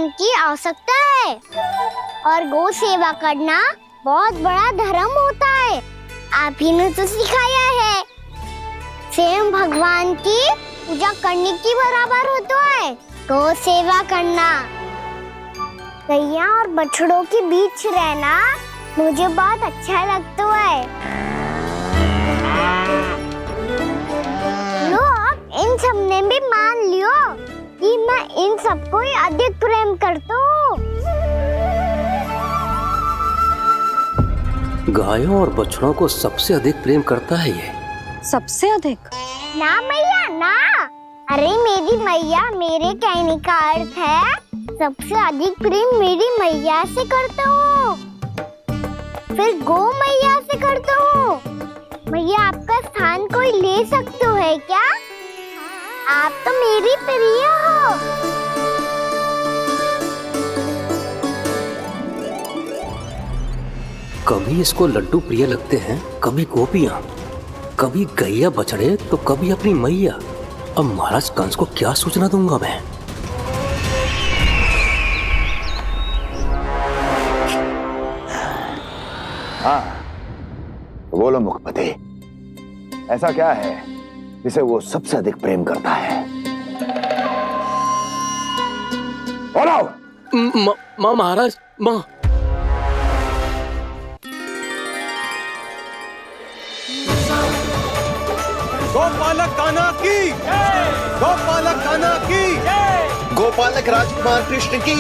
धन की आवश्यकता है और गौ सेवा करना बहुत बड़ा धर्म होता है। आप ही ने तो सिखाया है, स्वयं भगवान की पूजा करने की बराबर होता है गौ सेवा करना। गैया और बछड़ों के बीच रहना मुझे बहुत अच्छा लगता है। लो, अब इन सब ने भी मान लियो कि मैं इन सबको ही अधिक प्रेम करता हूँ। गायों और बछड़ों को सबसे अधिक प्रेम करता है ये। सबसे अधिक? ना मैया ना, अरे मेरी मैया, मेरे कहने का अर्थ है सबसे अधिक प्रेम मेरी मैया से करता हूँ, फिर गौ मैया से करता हूँ। मैया, आपका स्थान कोई ले सकते है क्या? आप तो मेरी प्रिय हो। कभी इसको लड्डू प्रिय लगते हैं, कभी गोपियां, कभी गैया बछड़े तो कभी अपनी मैया। अब महाराज कंस को क्या सूचना दूंगा मैं? हाँ, बोलो मुखपति, ऐसा क्या है जिसे वो सबसे अधिक प्रेम करता है? बोलो। माँ महाराज, माँ। गोपालक कान्हा की, गोपालक कान्हा की, गोपालक राजकुमार कृष्ण की,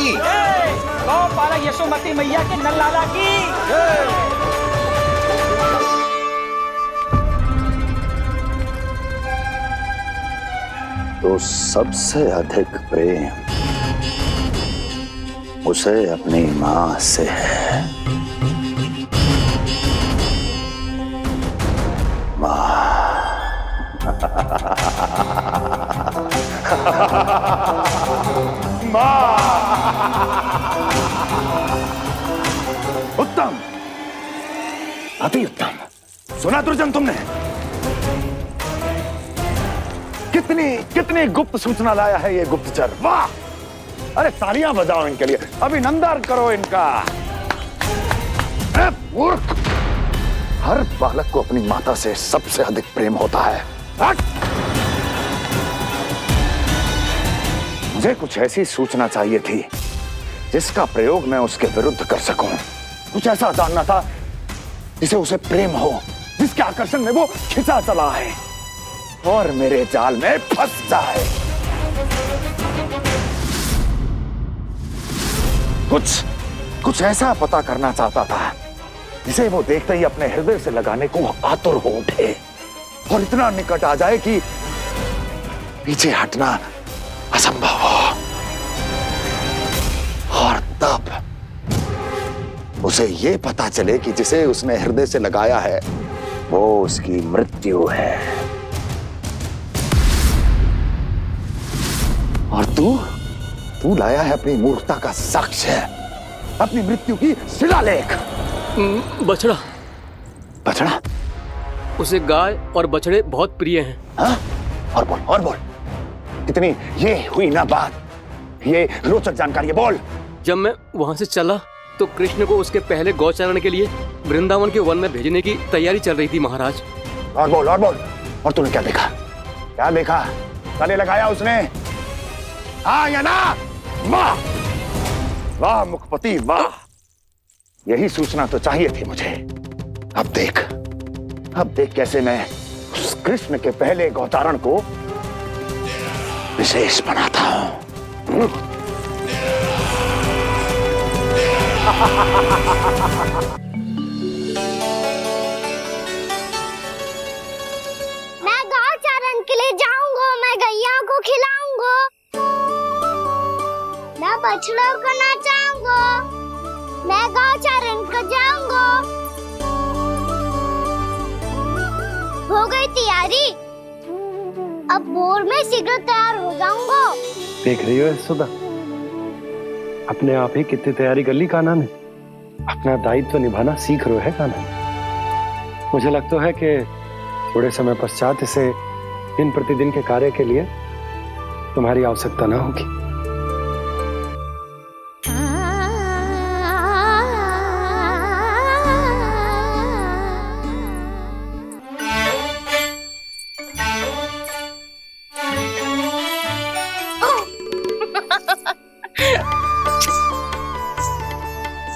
गोपालक यशोमती मैया के नल्लाला की। तो सबसे अधिक प्रेम उसे अपनी माँ से है। माँ। माँ। उत्तम, अति उत्तम। सुना दुर्जन तुमने? कितनी गुप्त सूचना लाया है ये गुप्तचर। वाह! अरे तालियां बजाओ इनके लिए, अभिनंदन करो इनका। मूर्ख! हर बालक को अपनी माता से सबसे अधिक प्रेम होता है। मुझे कुछ ऐसी सूचना चाहिए थी जिसका प्रयोग मैं उसके विरुद्ध कर सकूं। कुछ ऐसा जानना था जिसे उसे प्रेम हो, जिसके आकर्षण में वो खिंचा चला है और मेरे जाल में फंस जाए। कुछ ऐसा पता करना चाहता था जिसे वो देखते ही अपने हृदय से लगाने को आतुर हो उठे और इतना निकट आ जाए कि पीछे हटना असंभव हो। और तब उसे ये पता चले कि जिसे उसने हृदय से लगाया है वो उसकी मृत्यु है। और तू लाया है अपनी मूर्खता का साक्ष्य, अपनी मृत्यु की शिलालेख। बछड़ा। बछड़ा? उसे गाय और बछड़े बहुत प्रिय हैं। हाँ? और बोल। कितनी ये हुई ना बात, ये रोचक जानकारी बोल। जब मैं वहां से चला तो कृष्ण को उसके पहले गौचारण के लिए वृंदावन के वन में भेजने की तैयारी चल रही थी महाराज। और बोल। और तूने क्या देखा? गले लगाया उसने? हाँ या ना? वाह मुखपति वाह, यही सूचना तो चाहिए थी मुझे। अब देख कैसे मैं उस कृष्ण के पहले गौचारण को विशेष बनाता हूं। मैं गौचारण के लिए जाऊंगा, मैं गैया को खिलाऊंगा, मैं बछड़ों को नचाऊंगा, मैं गौचारण को जाऊंगा। हो गई तैयारी, अब भोर में शीघ्र तैयार हो जाऊंगा। देख रही हो यशोदा, अपने आप ही कितनी तैयारी कर ली कान्हा ने। अपना दायित्व निभाना सीख रहे है कान्हा। मुझे लगता है कि थोड़े समय पश्चात इसे दिन प्रतिदिन के कार्य के लिए तुम्हारी आवश्यकता ना होगी।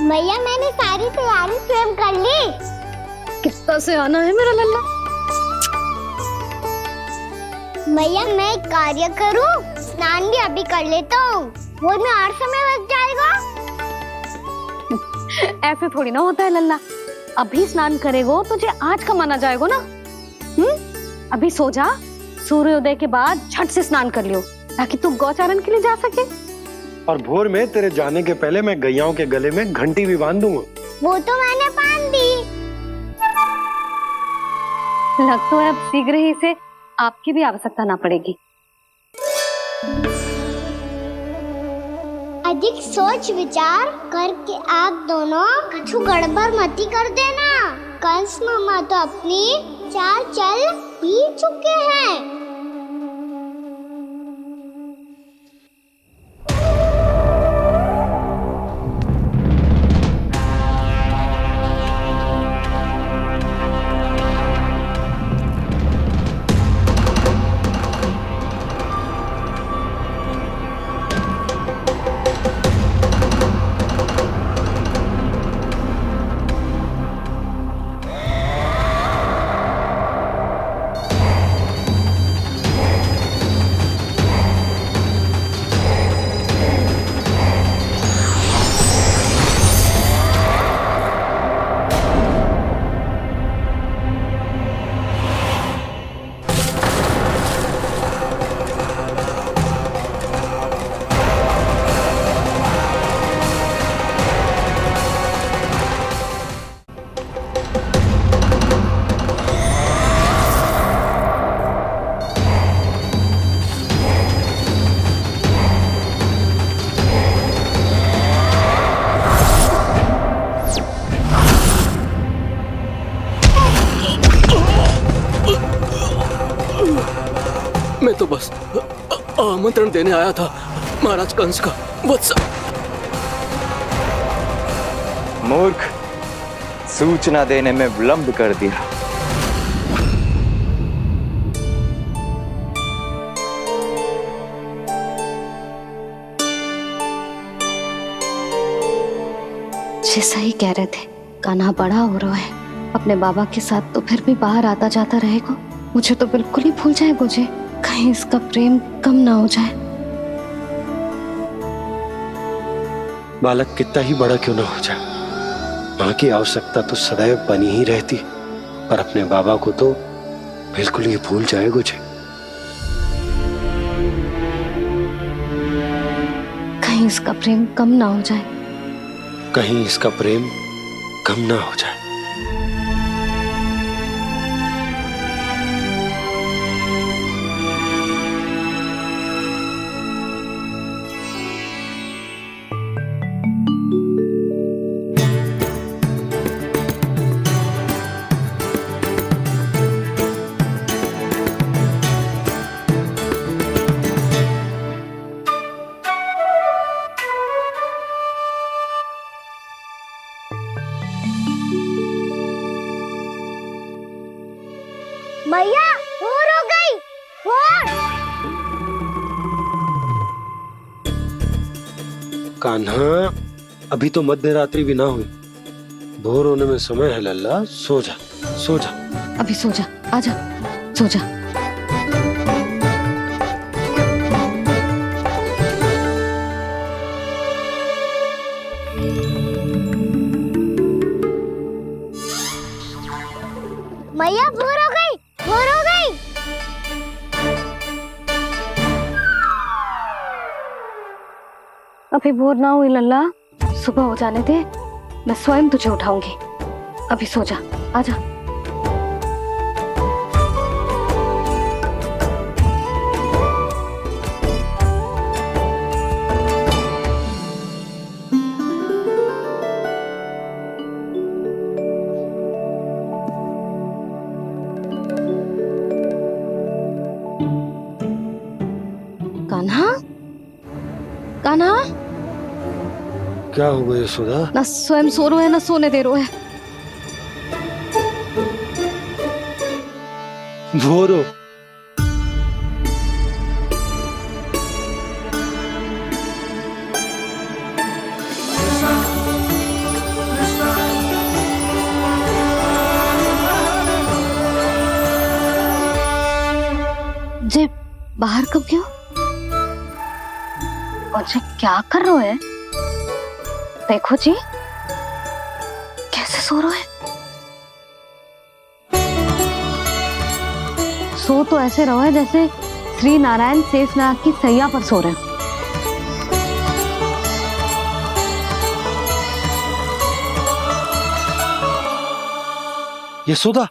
मैया मैंने सारी तैयारी स्वयं कर ली। कितना से आना है मेरा लल्ला। मैया मैं एक कार्य करूं, स्नान भी अभी कर लेता हूँ, वो में और समय बच जाएगा। ऐसे थोड़ी ना होता है लल्ला, अभी स्नान करेगो तुझे आज का माना जाएगा ना। अभी सो जा, सूर्योदय के बाद झट से स्नान कर लियो ताकि तू गौचारण के लिए जा सके। और भोर में तेरे जाने के पहले मैं गैयाओं के गले में घंटी भी बांध दूंगा। वो तो मैंने बांध दी। लग तो है अब शीघ्र ही से आपकी भी आवश्यकता ना पड़ेगी। अधिक सोच विचार करके आप दोनों कछु गड़बड़ मती कर देना। कंस मामा तो अपनी चाल चल ही चुके हैं। मैं तो बस आमंत्रण देने आया था महाराज कंस का। वत्स मूर्ख, सूचना देने में विलंब कर दिया। जैसा ही कह रहे थे, कान्हा बड़ा हो रहा है, अपने बाबा के साथ तो फिर भी बाहर आता जाता रहेगा। मुझे तो बिल्कुल ही भूल जाएगा जी, कहीं इसका प्रेम कम ना हो जाए। बालक कितना ही बड़ा क्यों ना हो जाए, माँ की आवश्यकता तो सदैव बनी ही रहती, पर अपने बाबा को तो बिल्कुल ही भूल जाएगा जी। कहीं इसका प्रेम कम ना हो जाए, कहीं इसका प्रेम कम ना हो जाए। भैया भोर हो गई, भोर। कान्हा, अभी तो मध्य रात्रि भी ना हुई, भोर होने में समय है लल्ला। सो जा, सो जा। अभी सो जा, आजा, सो जा। मैया भोर हो गई, भोर हो गई। अभी भोर ना हुई लल्ला, सुबह हो जाने दे, मैं स्वयं तुझे उठाऊंगी। अभी सो जा, आजा। कान्हा, कान्हा, क्या हो गया यशोदा? ना स्वयं सो रहे है ना सोने दे रहे है। भोरो, बाहर कब क्यों? अच्छा क्या कर रहे है? देखो जी कैसे सो रहे हैं। सो तो ऐसे रहो है जैसे श्री नारायण शेषनाग की सैया पर सो रहे हैं। यशोदा,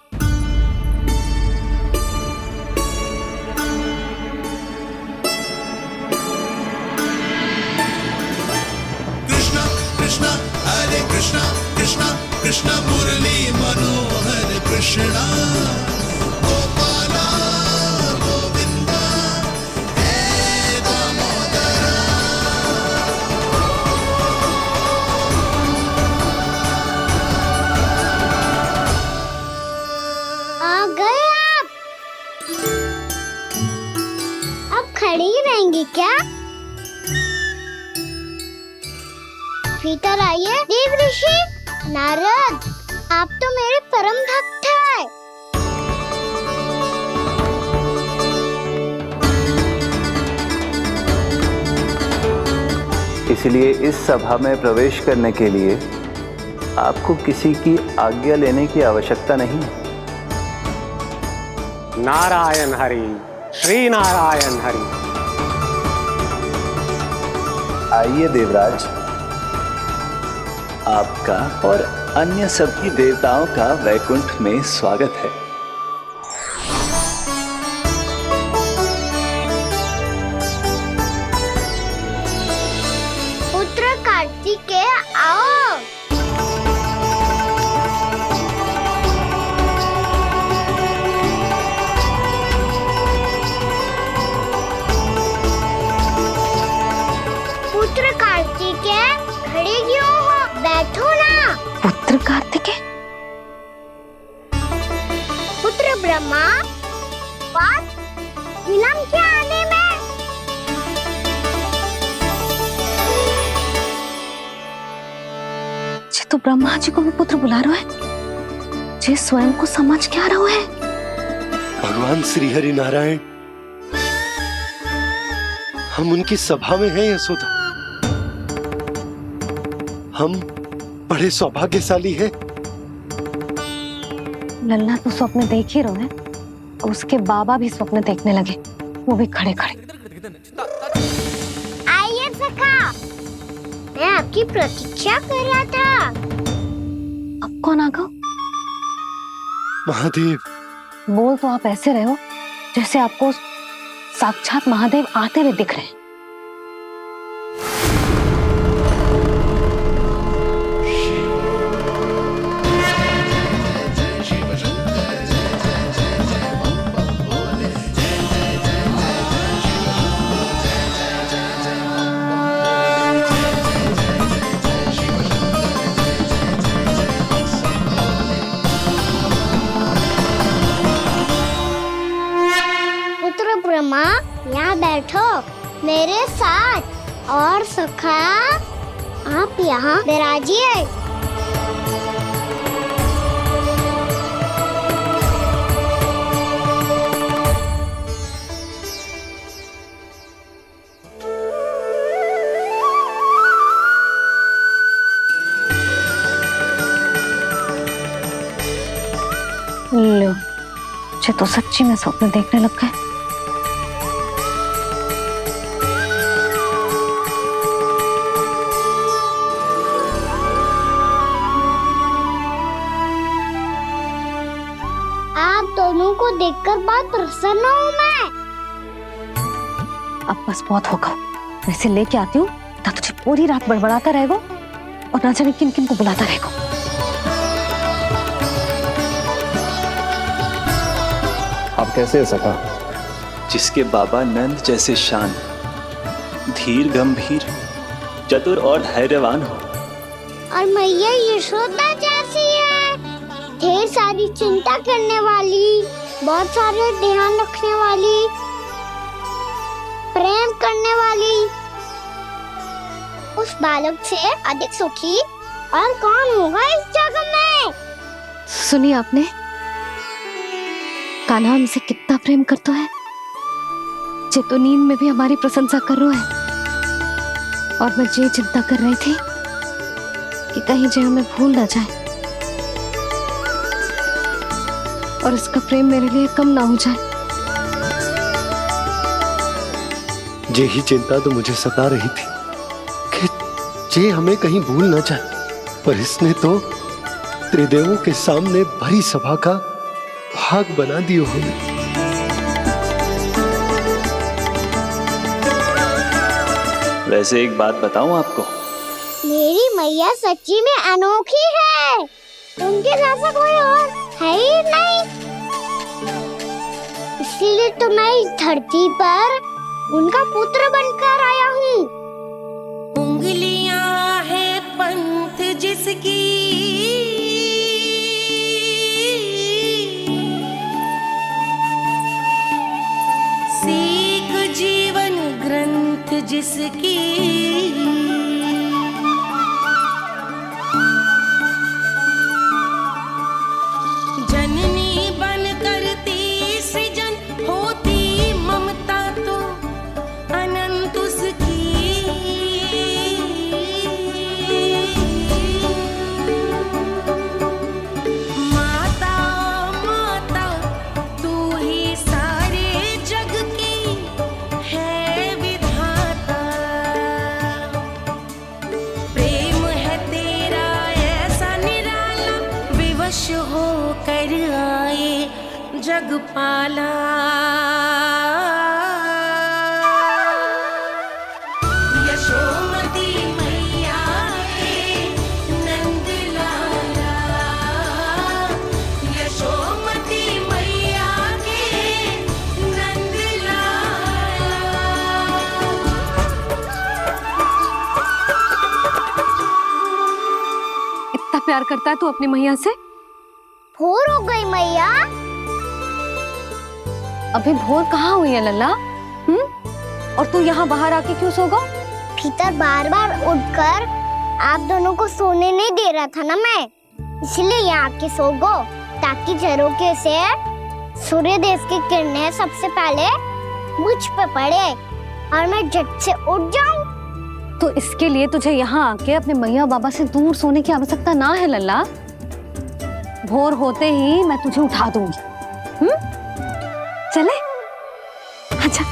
कृष्णा कृष्णा हरे कृष्णा कृष्णा कृष्णा मुरली मनोहर कृष्णा गोपाला गोविंदा हे दामोदरा। आ गए आप। अब खड़ी ही रहेंगी क्या? भीतर आइए देव ऋषि। नारद, आप तो मेरे परम भक्त हैं। इसलिए इस सभा में प्रवेश करने के लिए आपको किसी की आज्ञा लेने की आवश्यकता नहीं है। नारायण हरि, श्री नारायण हरि। आइए देवराज, आपका और अन्य सभी देवताओं का वैकुंठ में स्वागत है। पुत्र कार्तिकेय आओ। पुत्र कार्तिकेय, खड़े क्यों हो? बैठो ना। पुत्र कार्तिकेय? पुत्र ब्रह्मा, बात विलंब क्या आने में? जे तो ब्रह्मा जी को भी पुत्र बुला रहे हैं, जे स्वयं को समझ क्या रहे है। भगवान श्री हरि नारायण, हम उनकी सभा में हैं यशोदा। हम बड़े सौभाग्यशाली हैं। लल्ला तो स्वप्न देख ही रहे हैं, और उसके बाबा भी स्वप्न देखने लगे, वो भी खड़े खड़े। आइए सखा, मैं आपकी प्रतीक्षा कर रहा था। अब कौन आ गया? महादेव। बोल तो आप ऐसे रहे हो जैसे आपको साक्षात महादेव आते हुए दिख रहे हैं। ब्रह्मा, यहाँ बैठो मेरे साथ। और सखा, आप यहाँ विराजिए। लो, मुझे तो सच्ची में स्वप्न देखने लग गए। आप दोनों को देखकर बहुत प्रसन्न हूँ मैं। अब बस बहुत होगा, मैं इसे लेके आती हूँ, ना तुझे पूरी रात बड़बड़ाता रहेगा और ना जाने किन किन को बुलाता रहेगा। आप कैसे सका? जिसके बाबा नंद जैसे शान, धीर गंभीर, चतुर और धैर्यवान हो, और मैया यशोदा जैसी है, ढेर सारी चिंता करने वाली, बहुत सारे ध्यान रखने वाली, प्रेम करने वाली। उस बालक से अधिक सुखी और कौन होगा इस जगत में? सुनिए आपने, कान्हा हमसे कितना प्रेम करता है, जे तो नींद में भी हमारी प्रशंसा कर रहा है, और मैं ये चिंता कर रही थी कि कहीं जे हमें भूल ना जाए और इसका प्रेम मेरे लिए कम ना हो जाए। यही चिंता तो मुझे सता रही थी कि जे हमें कहीं भूल ना जाए, पर इसने तो त्रिदेवों के सामने भरी सभा का भाग बना दियो हमें। वैसे एक बात बताऊं आपको, मेरी मैया सच्ची में अनोखी है, उनके जैसा कोई और है ही नहीं। इसलिए तो मैं इस धरती पर उनका पुत्र बनकर आया हूँ। उंगलियां है पंथ जिसकी, सीख जीवन ग्रंथ जिसकी, जननी बन करती सृजन होती ममता तो अनंत उसकी। माता माता तू ही सारे जग की है विधाता, प्रेम है तेरा ऐसा निराला, विवश हो कर आए जग पाला। यशोमती मैया के नंद लाला, यशोमती मैया के नंद लाला। इतना प्यार करता है तू अपनी मैया से? भोर हो गई मैया। अभी भोर कहाँ हुई है लल्ला? और तू यहाँ बाहर आके क्यों सो गो? भीतर बार बार उठकर आप दोनों को सोने नहीं दे रहा था ना मैं, इसलिए यहाँ आके सो गो, ताकि झरोखे से सूर्य देव की किरणें सबसे पहले मुझ पे पड़े और मैं झट से उठ जाऊं। तो इसके लिए तुझे यहाँ आके अपने मैया बाबा से दूर सोने की आवश्यकता ना है लल्ला। भोर होते ही मैं तुझे उठा दूंगी। चले? अच्छा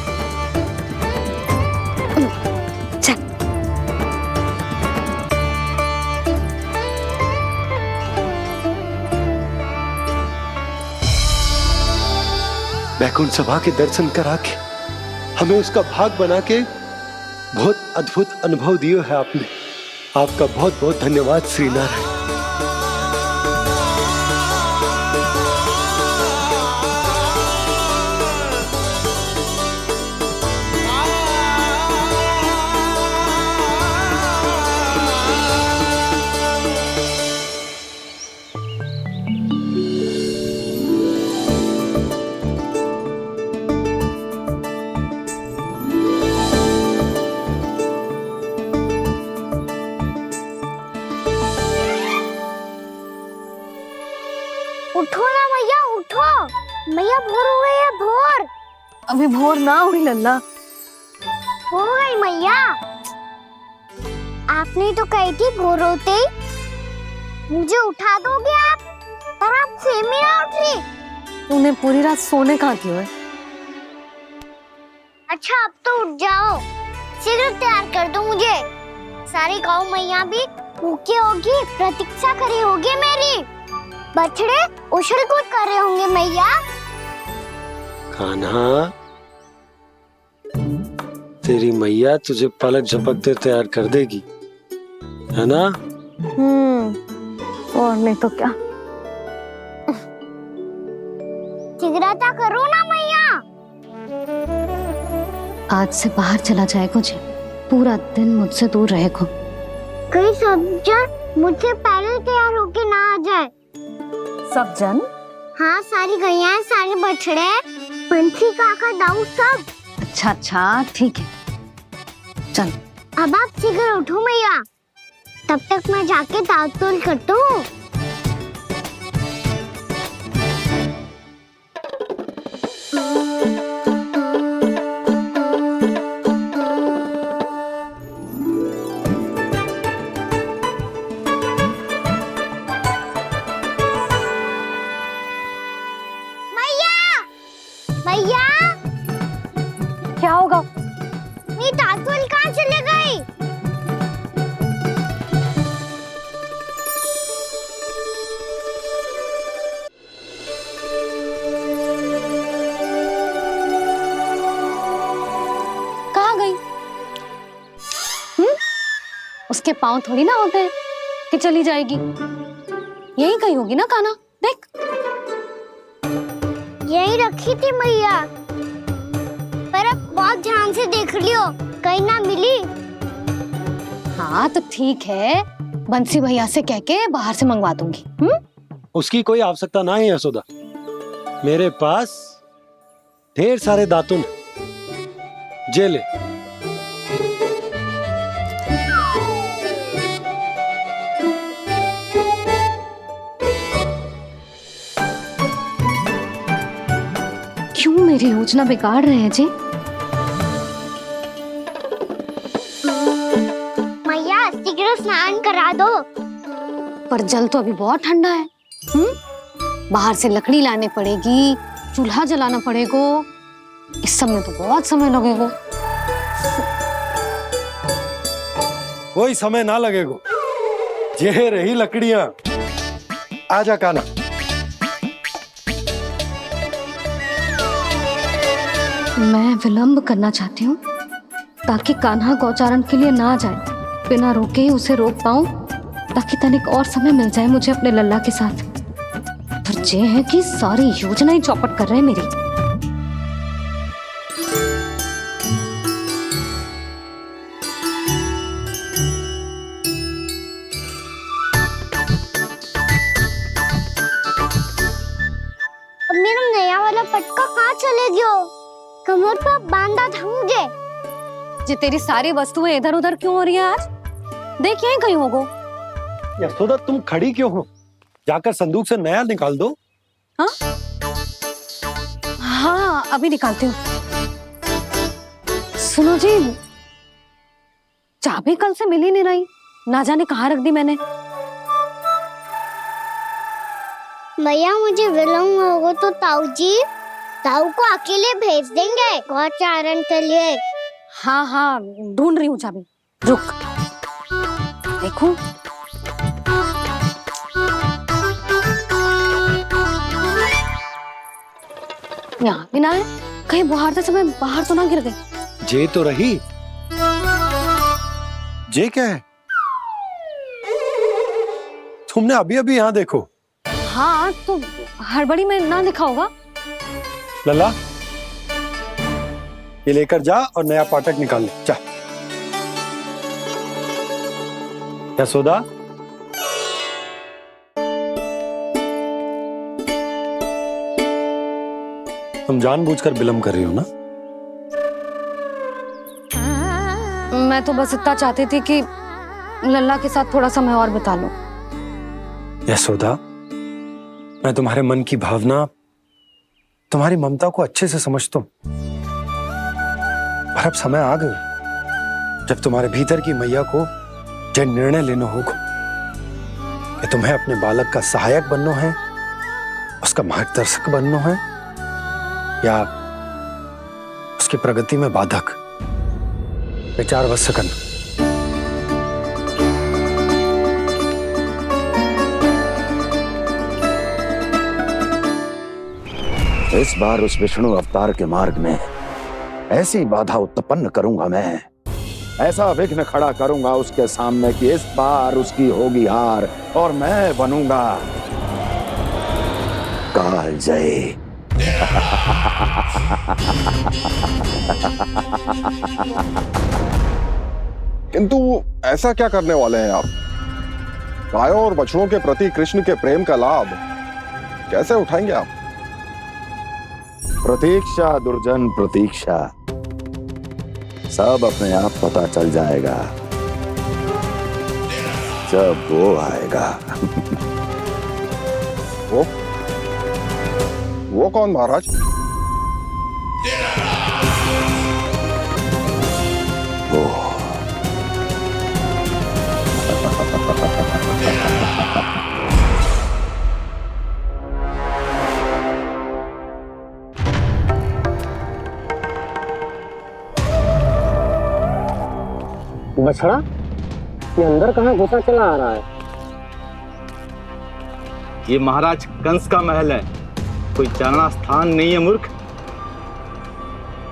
चल। बैकुंठ सभा के दर्शन करा के हमें उसका भाग बना के बहुत अद्भुत अनुभव दियो है आपने। आपका बहुत बहुत धन्यवाद श्री नारायण। उठो ना मैया, उठो। मैया भोर हो गई है, भोर। अभी भोर ना हुई लल्ला। हो गई मैया। आपने तो कही थी भोर होते ही मुझे उठा दोगे आप, पर आप सेम ही ना उठ रही। तूने पूरी रात सोने कहाँ की है? अच्छा अब तो उठ जाओ, शीघ्र तैयार कर दो मुझे। सारी गौ मैया भी भूखी होगी, प्रतीक्षा करी होगी मेरी। बछड़े उछल कूद कर रहे होंगे मैया। कान्हा, तेरी मैया तुझे पलक झपकते तैयार कर देगी, है ना? और नहीं तो क्या। शीघ्रता करो ना मैया। आज से बाहर चला जाएगा जी, पूरा दिन मुझसे दूर रहेगा। कहीं सब जन मुझसे पहले तैयार होके ना आ जाए। सब जन? हाँ, सारी गैया, सारे बछड़े, पंछी, काका, दाऊ सब। अच्छा अच्छा ठीक है, चल। अब आप शीघ्र उठो मैया, तब तक मैं जाके ताल-तोल करता हूँ। इसके पाँव थोड़ी ना होते हैं कि चली जाएगी। यही कहीं होगी ना कान्हा, देख। यही रखी थी मैया, पर अब बहुत ध्यान से देख लियो, कहीं ना मिली। हाँ तो ठीक है, बंसी भैया से कह के बाहर से मंगवा दूंगी। उसकी कोई आवश्यकता ना है यशोदा, मेरे पास ढेर सारे दातुन जे ले। क्यों मेरी योजना बिगाड़ रहे हैं जी? मैया शीघ्र स्नान करा दो। पर जल तो अभी बहुत ठंडा है। बाहर से लकड़ी लाने पड़ेगी, चूल्हा जलाना पड़ेगा, इस सब में तो बहुत समय लगेगा। कोई समय ना लगेगा, ये रही लकड़ियां। आजा कान्हा। मैं विलंब करना चाहती हूँ ताकि कान्हा गौचारण के लिए ना जाए, बिना रोके ही उसे रोक पाऊं, ताकि तनिक और समय मिल जाए मुझे अपने लल्ला के साथ। पर ये है कि सारी योजना ही चौपट कर रहे हैं मेरी। अब मेरा नया वाला पटका कहाँ चले गयो? कमर पर बांधा था मुझे। ये तेरी सारी वस्तुएं इधर उधर क्यों हो रही है आज? देख यहीं कहीं होगो। यशोदा तुम खड़ी क्यों हो? जाकर संदूक से नया निकाल दो। हाँ हाँ अभी निकालती हूँ। सुनो जी, चाबी कल से मिल ही नहीं रही, ना जाने कहाँ रख दी मैंने। भैया मुझे विलम्ब होगा तो ताऊ को अकेले भेज देंगे गौचारण के लिए। हाँ हाँ ढूंढ रही हूँ चाबी, रुक। देखो यहाँ भी ना है, कहीं बुहारते समय बाहर तो ना गिर गई। जे तो रही। जे क्या है? तुमने अभी अभी यहाँ देखो। हाँ तो हड़बड़ी में ना दिखा होगा। लल्ला ये लेकर जा और नया पाठक निकाल ले जा। यशोदा तुम जानबूझकर विलंब कर रही हो ना? मैं तो बस इतना चाहती थी कि लल्ला के साथ थोड़ा समय और बिता लूं। यशोदा मैं तुम्हारे मन की भावना, तुम्हारी ममता को अच्छे से समझता हूं, पर अब समय आ गया जब तुम्हारे भीतर की मैया को यह निर्णय लेना होगा कि तुम्हें अपने बालक का सहायक बनना है, उसका मार्गदर्शक बनना है, या उसकी प्रगति में बाधक। विचार अवश्य करना। इस बार उस विष्णु अवतार के मार्ग में ऐसी बाधा उत्पन्न करूंगा मैं, ऐसा विघ्न खड़ा करूंगा उसके सामने कि इस बार उसकी होगी हार और मैं बनूंगा कालजयी। किंतु ऐसा क्या करने वाले हैं आप? गायों और बछड़ों के प्रति कृष्ण के प्रेम का लाभ कैसे उठाएंगे आप? प्रतीक्षा दुर्जन प्रतीक्षा, सब अपने आप पता चल जाएगा जब वो आएगा। वो कौन महाराज? वो बछड़ा ये अंदर कहाँ घुसा चला आ रहा है? ये महाराज कंस का महल है, कोई चारणा स्थान नहीं है मूर्ख।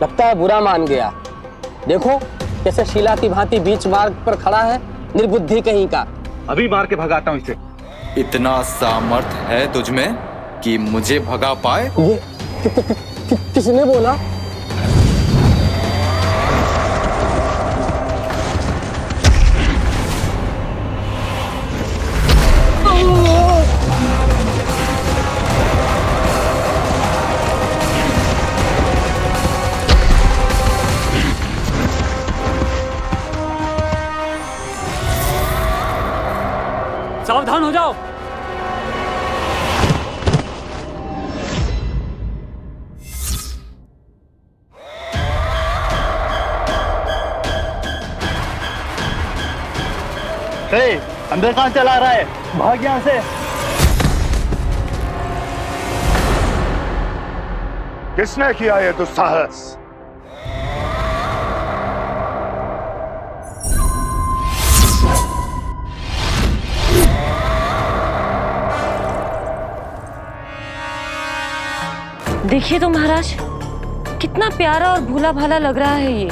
लगता है बुरा मान गया। देखो कैसे शिला की भांति बीच मार्ग पर खड़ा है निर्बुद्धि कहीं का। अभी मार के भगाता हूँ इसे। इतना सामर्थ है तुझमें कि मुझे भगा पाए? ये किसने बोला? सावधान हो जाओ। अंदर कहाँ चला रहा है? भाग यहाँ से। किसने किया ये दुस्साहस? देखिए तो महाराज, कितना प्यारा और भोला भाला लग रहा है ये।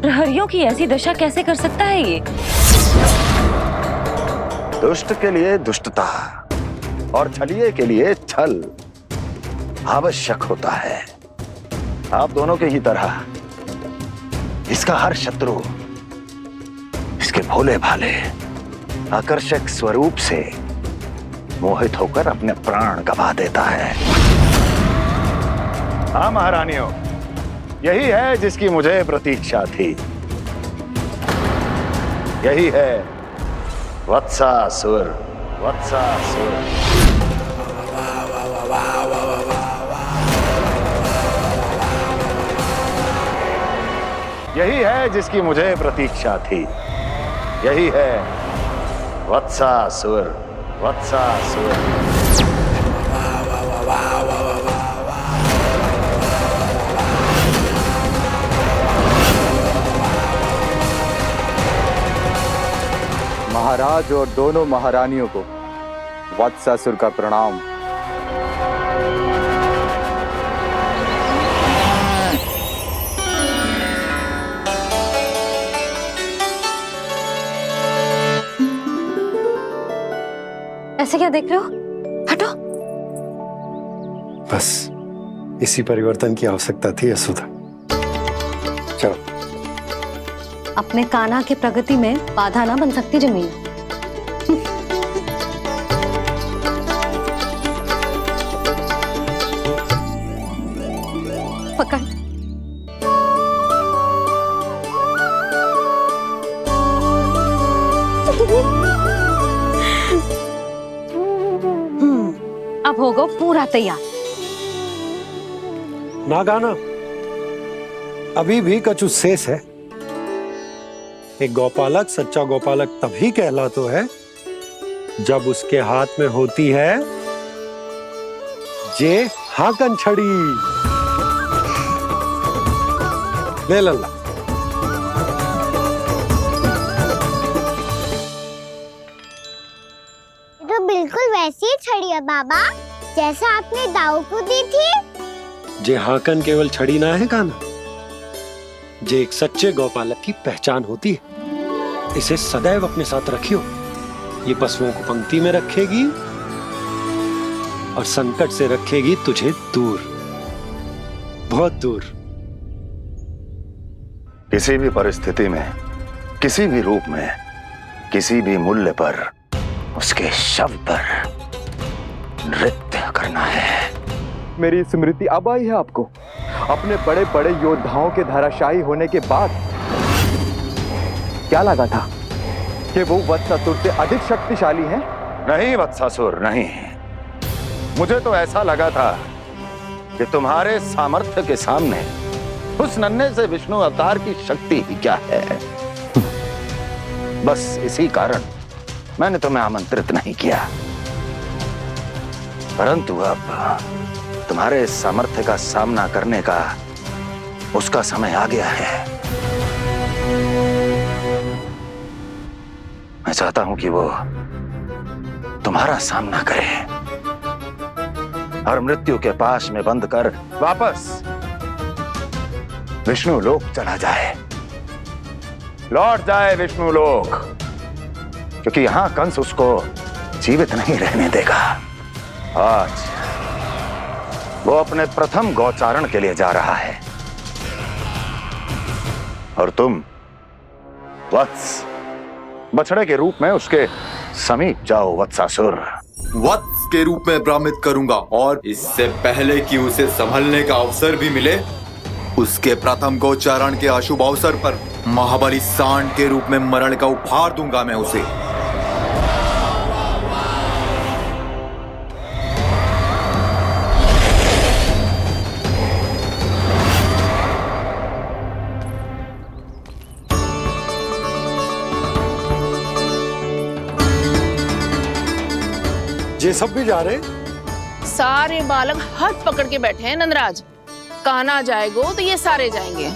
प्रहरियों की ऐसी दशा कैसे कर सकता है ये? दुष्ट के लिए दुष्टता और छलिए के लिए छल आवश्यक होता है। आप दोनों के ही तरह इसका हर शत्रु इसके भोले भाले आकर्षक स्वरूप से मोहित होकर अपने प्राण गंवा देता है। हाँ महारानियों, यही है जिसकी मुझे प्रतीक्षा थी। यही है वत्सासुर। वत्सासुर। यही है जिसकी मुझे प्रतीक्षा थी। यही है वत्सासुर। वत्सासुर। महाराज और दोनों महारानियों को वत्सासुर का प्रणाम। ऐसे क्या देख रहे हो? हटो। बस इसी परिवर्तन की आवश्यकता थी यशोदा। चलो। अपने कान्हा की प्रगति में बाधा ना बन सकती जमीन। पकड़। अब होगा पूरा तैयार। ना गाना, अभी भी कछु शेष है। एक गौपालक सच्चा गौपालक तभी कहलाता है जब उसके हाथ में होती है जे हाकन छड़ी। ले लल्ला। तो बिल्कुल वैसी ही छड़ी है बाबा, जैसा आपने दाऊ को दी थी। जे हाकन केवल छड़ी ना है कान्हा, जे एक सच्चे गौपालक की पहचान होती है। इसे सदैव अपने साथ रखियो। ये पशुओं को पंक्ति में रखेगी और संकट से रखेगी तुझे दूर, बहुत दूर। किसी भी परिस्थिति में, किसी भी रूप में, किसी भी मूल्य पर उसके शव पर नृत्य करना है। मेरी स्मृति अब आई है आपको? अपने बड़े बड़े योद्धाओं के धराशायी होने के बाद क्या लगा था कि वो वत्सासुर से अधिक शक्तिशाली हैं? नहीं वत्सासुर, नहीं। मुझे तो ऐसा लगा था कि तुम्हारे सामर्थ्य के सामने उस नन्हे से विष्णु अवतार की शक्ति ही क्या है। बस इसी कारण मैंने तुम्हें आमंत्रित नहीं किया। परंतु अब तुम्हारे सामर्थ्य का सामना करने का उसका समय आ गया है। मैं चाहता हूं कि वो तुम्हारा सामना करे और मृत्यु के पाश में बंद कर वापस विष्णु लोक चला जाए। लौट जाए विष्णु लोक, क्योंकि यहां कंस उसको जीवित नहीं रहने देगा। आज वो अपने प्रथम गौचारण के लिए जा रहा है और तुम वत्स बछड़े के रूप में उसके समीप जाओ वत्सासुर। वत्स के रूप में भ्रमित करूंगा और इससे पहले कि उसे संभलने का अवसर भी मिले, उसके प्रथम गोचारण के अशुभ अवसर पर महाबली सांड के रूप में मरण का उपहार दूंगा मैं उसे। ये सब भी जा रहे? सारे बालक हाथ पकड़ के बैठे हैं नंदराज। कान्हा जाएगो तो ये सारे जाएंगे।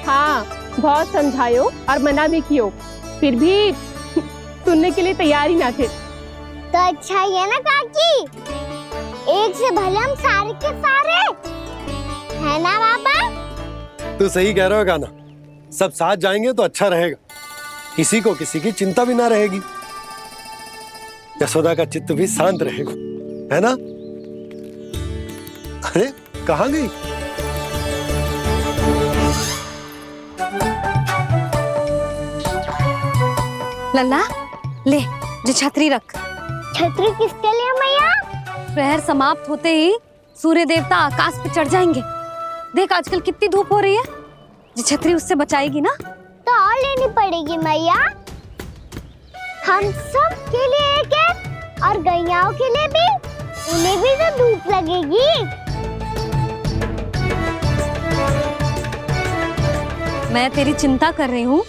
हाँ, बहुत समझायो और मना भी कियो, फिर भी सुनने के लिए तैयार ही ना थे। तो अच्छा ही है ना काकी, एक से भले हम सारे के सारे, है ना बाबा? तू सही कह रहा हो कान्हा, सब साथ जाएंगे तो अच्छा रहेगा, किसी को किसी की चिंता भी ना रहेगी, यशोदा का चित्त भी शांत रहेगा, है ना? अरे कहाँ गई? लल्ला ले, जो छतरी रख। छतरी किसके लिए मैया? प्रहर समाप्त होते ही सूर्य देवता आकाश पे चढ़ जाएंगे। देख आजकल कितनी धूप हो रही है, जो छतरी उससे बचाएगी ना। तो और लेनी पड़ेगी मैया, हम सब के लिए एक एक, और गैयाओं के लिए भी, उन्हें भी तो धूप लगेगी। मैं तेरी चिंता कर रही हूँ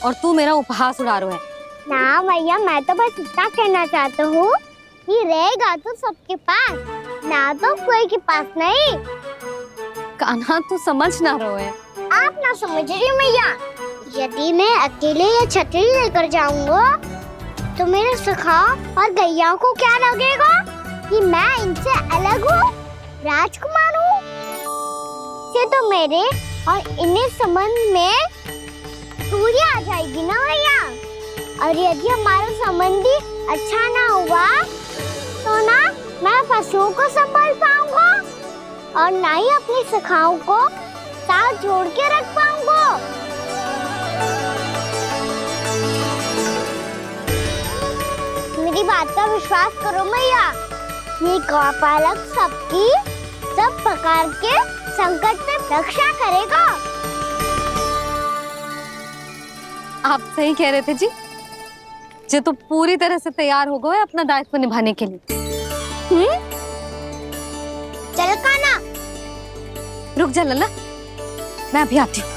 और तू मेरा उपहास उड़ा रहा है। ना भैया, मैं तो बस इतना कहना चाहता हूँ कि रहेगा तो सबके पास, ना तो कोई के पास नहीं। कान्हा तू समझ ना रहो है। आप ना समझ रही मैया, यदि मैं अकेले ये छतरी लेकर जाऊंगा तो मेरे सखा और गैया को क्या लगेगा कि मैं इनसे अलग हूँ, राजकुमार हूँ। ये तो मेरे और इन्हें संबंध में दूरी आ जाएगी ना भैया। और यदि हमारा संबंधी अच्छा ना हुआ तो ना मैं पशुओं को संभाल पाऊंगा और ना ही अपनी सखाओं को साथ जोड़ के रख पाऊंगा। मेरी बात का विश्वास करो मैया, ये गौपालक सबकी सब प्रकार के संकट से रक्षा करेगा। आप सही कह रहे थे जी, जो तो पूरी तरह से तैयार हो गए अपना दायित्व निभाने के लिए। चल कान्हा, रुक जा लल्ला, मैं अभी आती हूँ।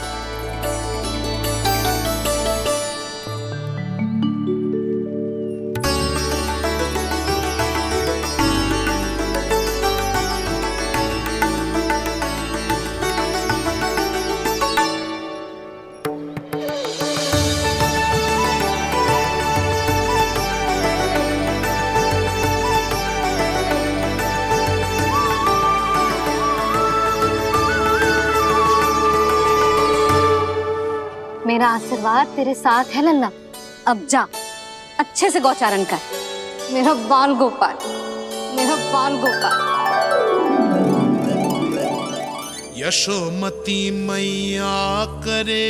मेरा आशीर्वाद तेरे साथ है लल्ला। अब जा, अच्छे से गौचारण कर। मेरा बाल गोपाल, मेरा बाल गोपाल। यशोमती मैया करे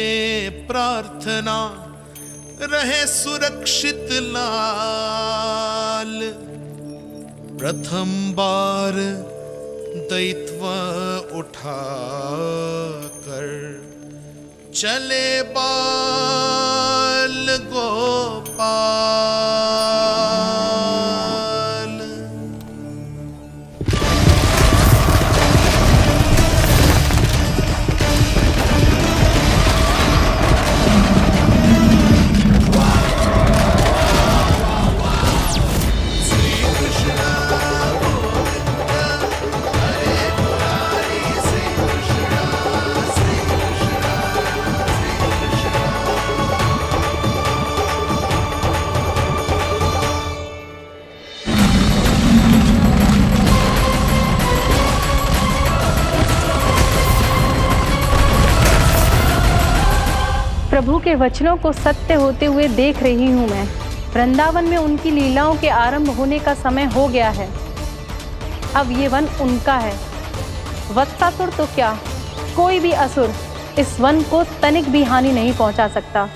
प्रार्थना, रहे सुरक्षित लाल। प्रथम बार दैत्व उठा कर चले बाल गोपाल। प्रभु के वचनों को सत्य होते हुए देख रही हूँ मैं। वृंदावन में उनकी लीलाओं के आरंभ होने का समय हो गया है। अब ये वन उनका है। वत्सासुर तो क्या, कोई भी असुर इस वन को तनिक भी हानि नहीं पहुंचा सकता।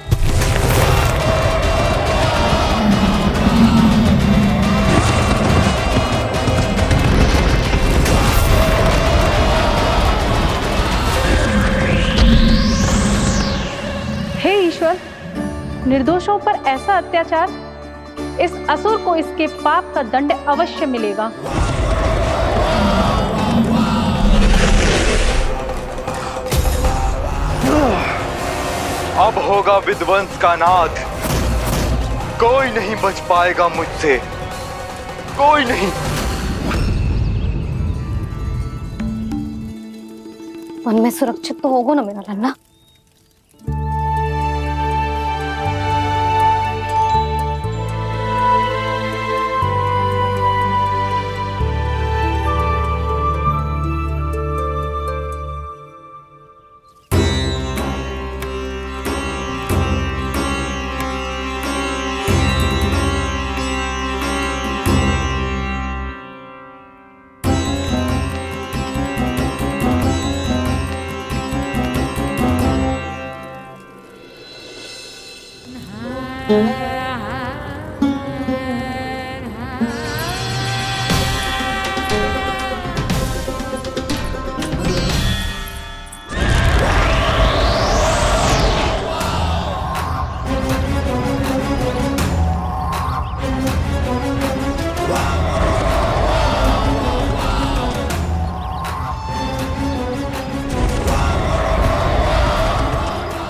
हे ईश्वर, निर्दोषों पर ऐसा अत्याचार, इस असुर को इसके पाप का दंड अवश्य मिलेगा। अब होगा विध्वंस का नाद। कोई नहीं बच पाएगा मुझसे, कोई नहीं। वन में सुरक्षित तो होगा ना मेरा लल्ला?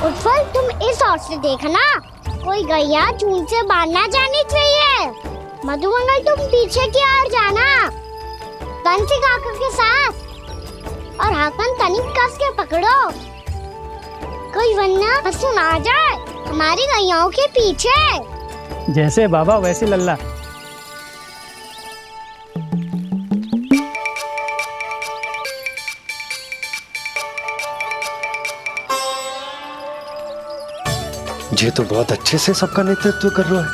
उत्पल, तुम इस ओर से देखना, कोई गैया चून से बाहर ना जानी चाहिए। मधुमंगल, तुम पीछे की ओर जाना, कंसी काका के साथ, और हाकन तनिक कस के पकड़ो, कोई वरना पशु ना जाए हमारी गैयाओं के पीछे। जैसे बाबा वैसे लल्ला। ये तो बहुत अच्छे से सबका नेतृत्व कर रहा है।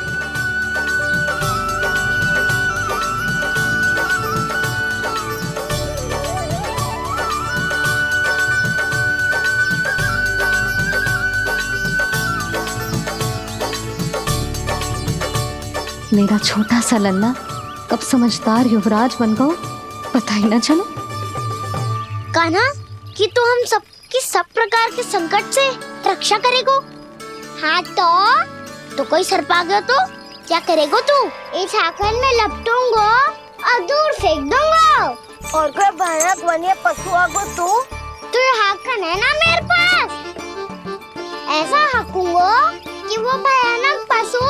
मेरा छोटा सा लल्ला कब समझदार युवराज बन गो पता ही ना चलो। कान्हा, कि तू हम सबकी सब प्रकार के संकट से रक्षा करेगो। हाँ तो कोई सर्प आ गया तो क्या करेगो तू? इस हाकन में लपटूंगा और दूर फेंक दूंगा। और कोई भयानक वन्य पशु आगो तो ये हाकन है ना मेरे पास, ऐसा हाकूंगा कि वो भयानक पशु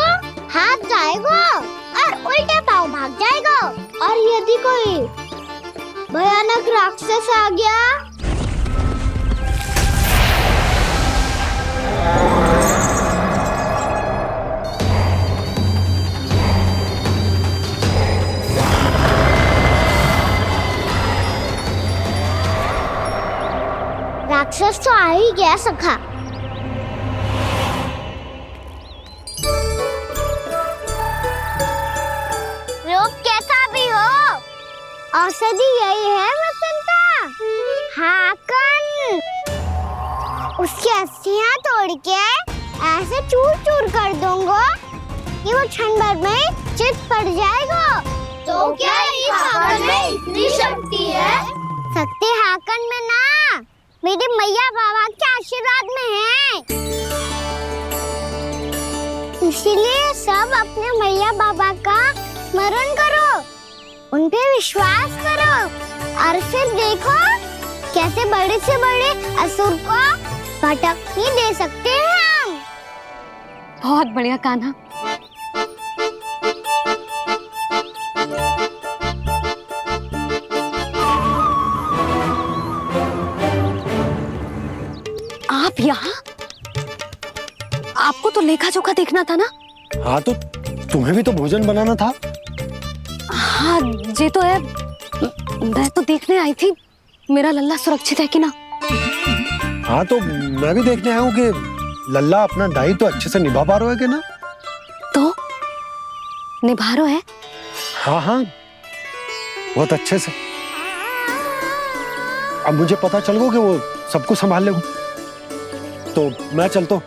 हाथ जाएगा और उल्टे पांव भाग जाएगा। और यदि कोई भयानक राक्षस आ गया राक्षस तो आ ही गया सखा। रूप कैसा भी हो, औषधि यही है वसंता। हाकन उसकी अस्थियां तोड़ के ऐसे चूर चूर कर दूंगा कि वो क्षण भर में चित पड़ जाएगा। तो क्या इस हाकन में इतनी शक्ति है? शक्ति हाकन में ना, मेरे मैया बाबा के आशीर्वाद में है। इसीलिए सब अपने मैया बाबा का स्मरण करो, उन पे विश्वास करो और फिर देखो कैसे बड़े से बड़े असुर को भटक ही दे सकते हैं हम। बहुत बढ़िया कान्हा। आप यहाँ? आपको तो लेखा जोखा देखना था ना? हाँ तो तुम्हें भी तो भोजन बनाना था। हाँ ये तो है, मैं तो देखने आई थी मेरा लल्ला सुरक्षित है कि ना। हाँ तो मैं भी देखने आया हूँ कि लल्ला अपना दायित्व तो अच्छे से निभा पा रहे है कि ना? तो निभा रहे है? हाँ हाँ, बहुत अच्छे से। अब मुझे पता चल गो कि वो सबको संभाल ले, तो मैं चलता हूँ,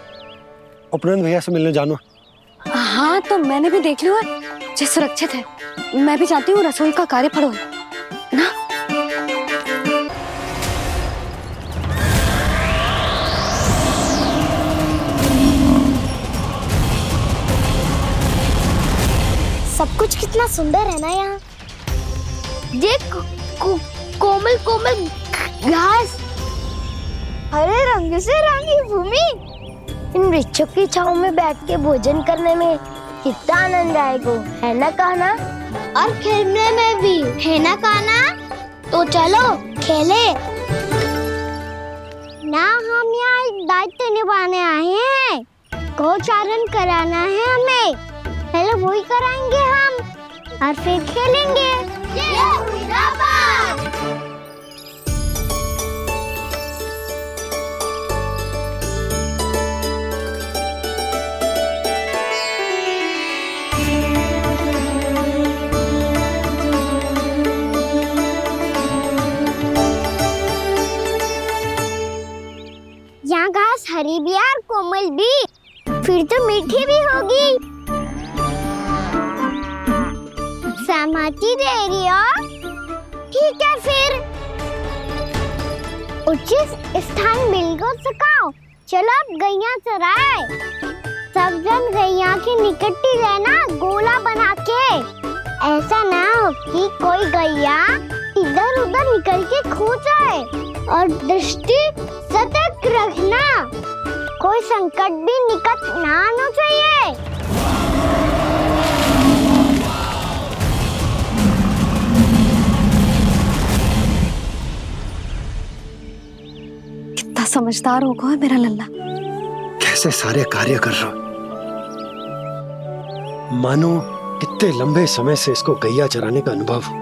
उपनंद भैया से मिलने जानो। हाँ तो मैंने भी देख लिया है, जे सुरक्षित है। मैं भी चाहती हूँ रसोई का कार्य पड़ो ना। सब कुछ कितना सुंदर है ना यहाँ। देख कोमल कोमल घास, हरे रंग से रंगी भूमि। इन वृक्षों की छांव में बैठ के भोजन करने में कितना आनंद आएगा, है ना कान्हा? और खेलने में भी, है ना कान्हा? तो चलो खेले ना। हम यहाँ एक दायित्व निभाने आए हैं, गोचारण कराना है हमें। पहले वही कराएंगे हम और फिर खेलेंगे। यहाँ घास हरी भी और कोमल भी, फिर तो मीठी भी होगी। सहमति दे रही हो? ठीक है फिर उचित स्थान मिलकर सकाओ। चलो अब गैया चराए। सब जन गैया के निकट ही रहना, गोला बना के। ऐसा ना हो कि कोई गैया इधर उधर निकल के खो जाए। और दृष्टि सतर्क रखना, कोई संकट भी निकट ना आना चाहिए। कितना समझदार होगा है मेरा लल्ला। कैसे सारे कार्य कर रहा, मानो कितने लंबे समय से इसको गैया चराने का अनुभव हो।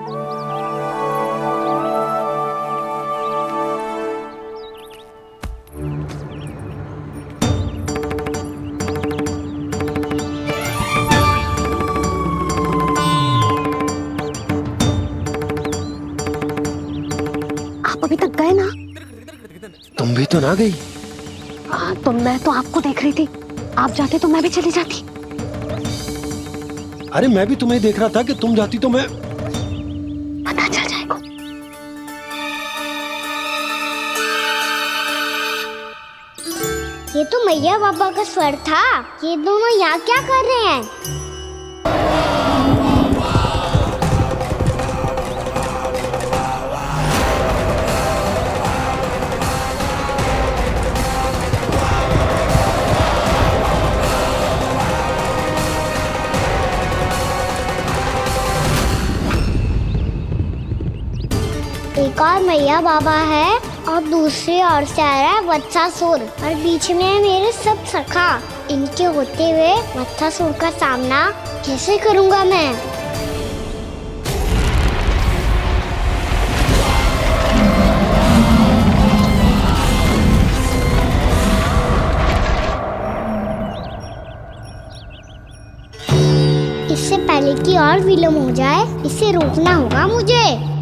अभी तक गए ना? तुम भी तो ना गई। तो मैं तो आपको देख रही थी, आप जाते तो मैं भी चली जाती। अरे मैं भी तुम्हें देख रहा था कि तुम जाती तो मैं। पता चल जाएगा। ये तो मैया बाबा का स्वर था। ये दोनों यहाँ क्या कर रहे हैं? एक और मैया बाबा है और दूसरी ओर से आ रहा है वत्सासुर, और बीच में है मेरे सब सखा। इनके होते हुए वत्सासुर का सामना कैसे करूंगा मैं? इससे पहले कि और विलम्ब हो जाए, इसे रोकना होगा मुझे।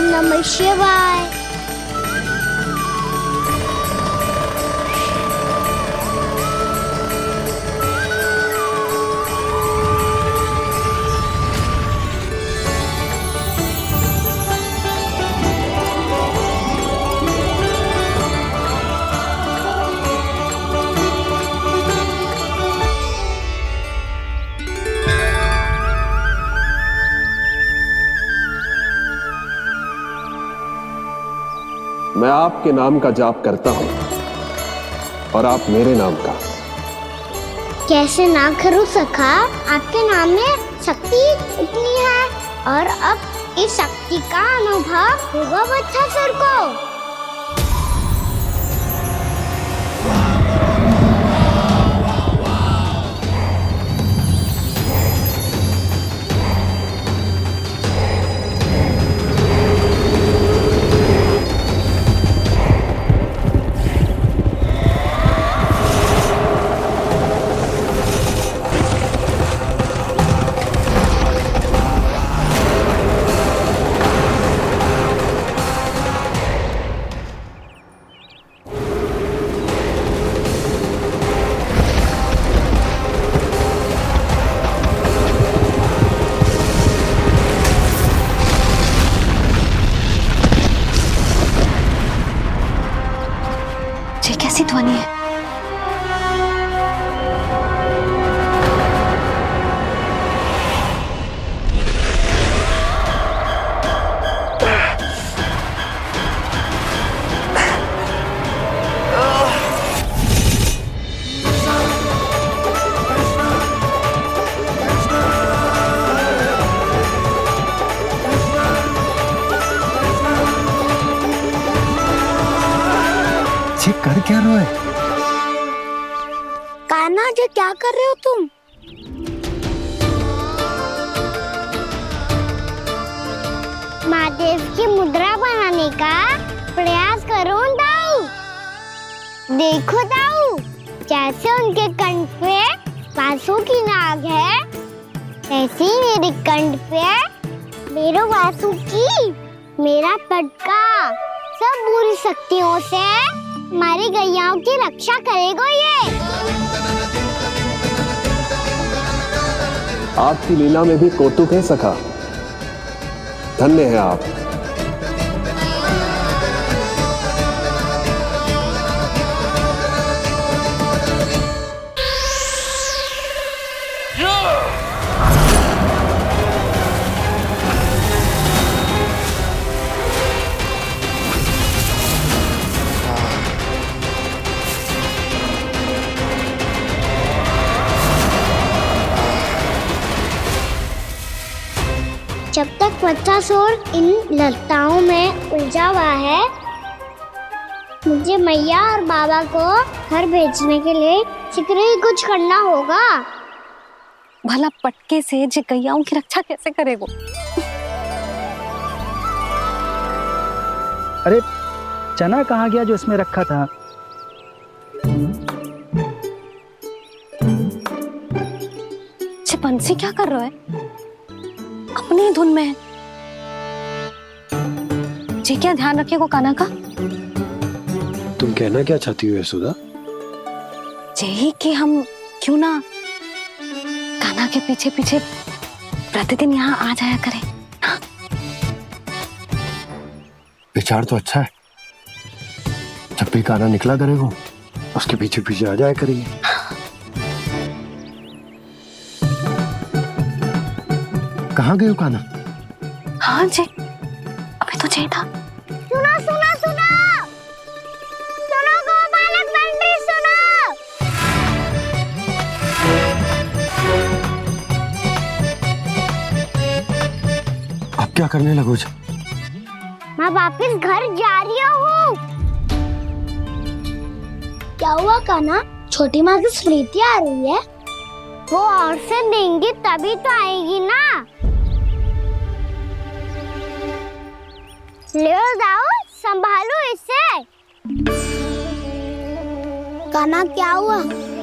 नमः शिवाय। मैं आपके नाम का जाप करता हूं और आप मेरे नाम का। कैसे ना करूं सखा, आपके नाम में शक्ति इतनी है और अब इस शक्ति का अनुभव होगा वत्सासुर को। ये कैसी ध्वनि है? कर क्या रहे हो? कान्हा जी क्या कर रहे हो तुम? महादेव की मुद्रा बनाने का प्रयास करो दाऊ। देखो दाऊ, जैसे उनके कंठ पे बांसुरी की नाग है, ऐसे ही मेरे कंठ पे मेरो बांसुरी, मेरा पटका सब बुरी शक्तियों से हमारी गैयाओं की रक्षा करेगा ये। आपकी लीला में भी कौतुक है सखा, धन्य है आप। जब तक वत्सासुर इन लताओं में उलझा हुआ है, मुझे मैया और बाबा को घर भेजने के लिए शीघ्र ही कुछ करना होगा। भला पटके से जे गैयाओं की रक्षा कैसे करेगो? अरे चना कहाँ गया जो इसमें रखा था? बंसी क्या कर रहा है? अपनी धुन में है। जी क्या ध्यान रखिएगा कान्हा का। तुम कहना क्या चाहती हो यशोदा? यही कि हम क्यों ना कान्हा के पीछे पीछे प्रतिदिन यहाँ आ जाया करें। हाँ? विचार तो अच्छा है। जब भी कान्हा निकला करेगा उसके पीछे पीछे आ जाया करेंगे। कहाँ गए हो कान्हा? हाँ जी, अभी तो चाहिए था। सुनो सुनो सुनो सुनो गोपालक पंडित सुनो। अब क्या करने लगो? मैं वापस घर जा रही हूँ। क्या हुआ कान्हा? छोटी माँ की स्मृति आ रही है। वो और से देंगी तभी तो आएगी ना। ले जाओ, संभालो इसे। कान्हा क्या हुआ?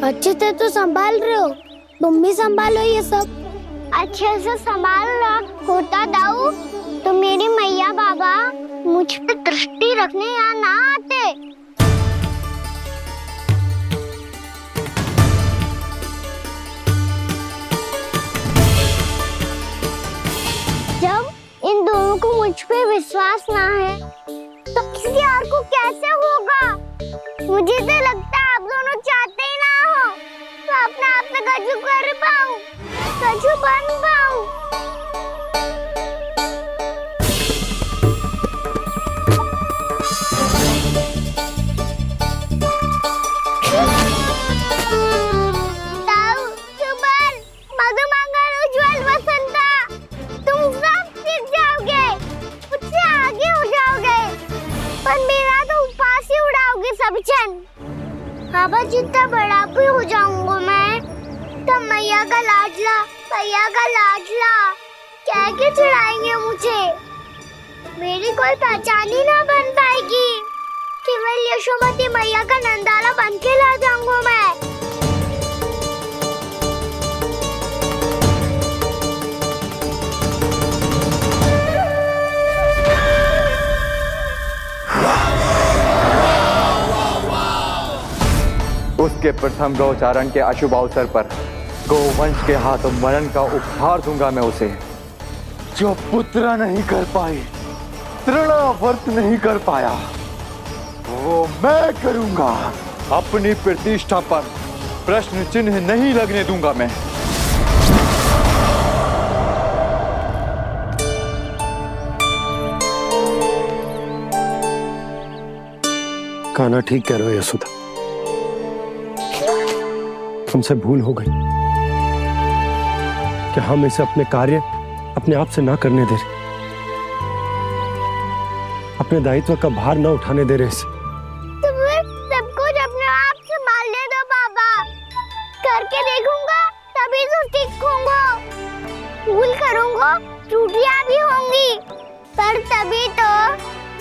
अच्छे से तो संभाल रहे हो, तुम भी संभालो ये सब। अच्छे से संभाल लो होता दाऊ तो मेरी मैया बाबा मुझ पे दृष्टि रखने यहाँ ना आते। जब इन दोनों को मुझ पे विश्वास ना है तो किसी और को कैसे होगा? मुझे तो लगता है आप दोनों चाहते ही ना हो तो अपने आप में गजू कर पाऊं, गजू बन पाऊं। भैया का लाडला क्या के चढ़ाएंगे मुझे? मेरी कोई पहचान ही ना बन पाएगी। केवल यशोमती मैया का नंदाला बन के ला जाऊंगा मैं। उसके प्रथम गौचारण के अशुभ अवसर पर गोवंश के हाथों मरण का उपहार दूंगा मैं उसे। जो पुत्र नहीं कर पाई, तृणावर्त नहीं कर पाया, वो मैं करूंगा। अपनी प्रतिष्ठा पर प्रश्न चिन्ह नहीं लगने दूंगा मैं। कान्हा ठीक कह रहे हो यशोदा, हमसे भूल हो गई कि हम इसे अपने कार्य अपने आप से ना करने दे रहे, अपने दायित्व का भार ना उठाने दे रहे इसे। तो फिर सब कुछ अपने आप से संभालने दो बाबा, करके देखूंगा तभी तो सीखूंगा। भूल करूंगा, त्रुटियां भी होंगी, पर तभी तो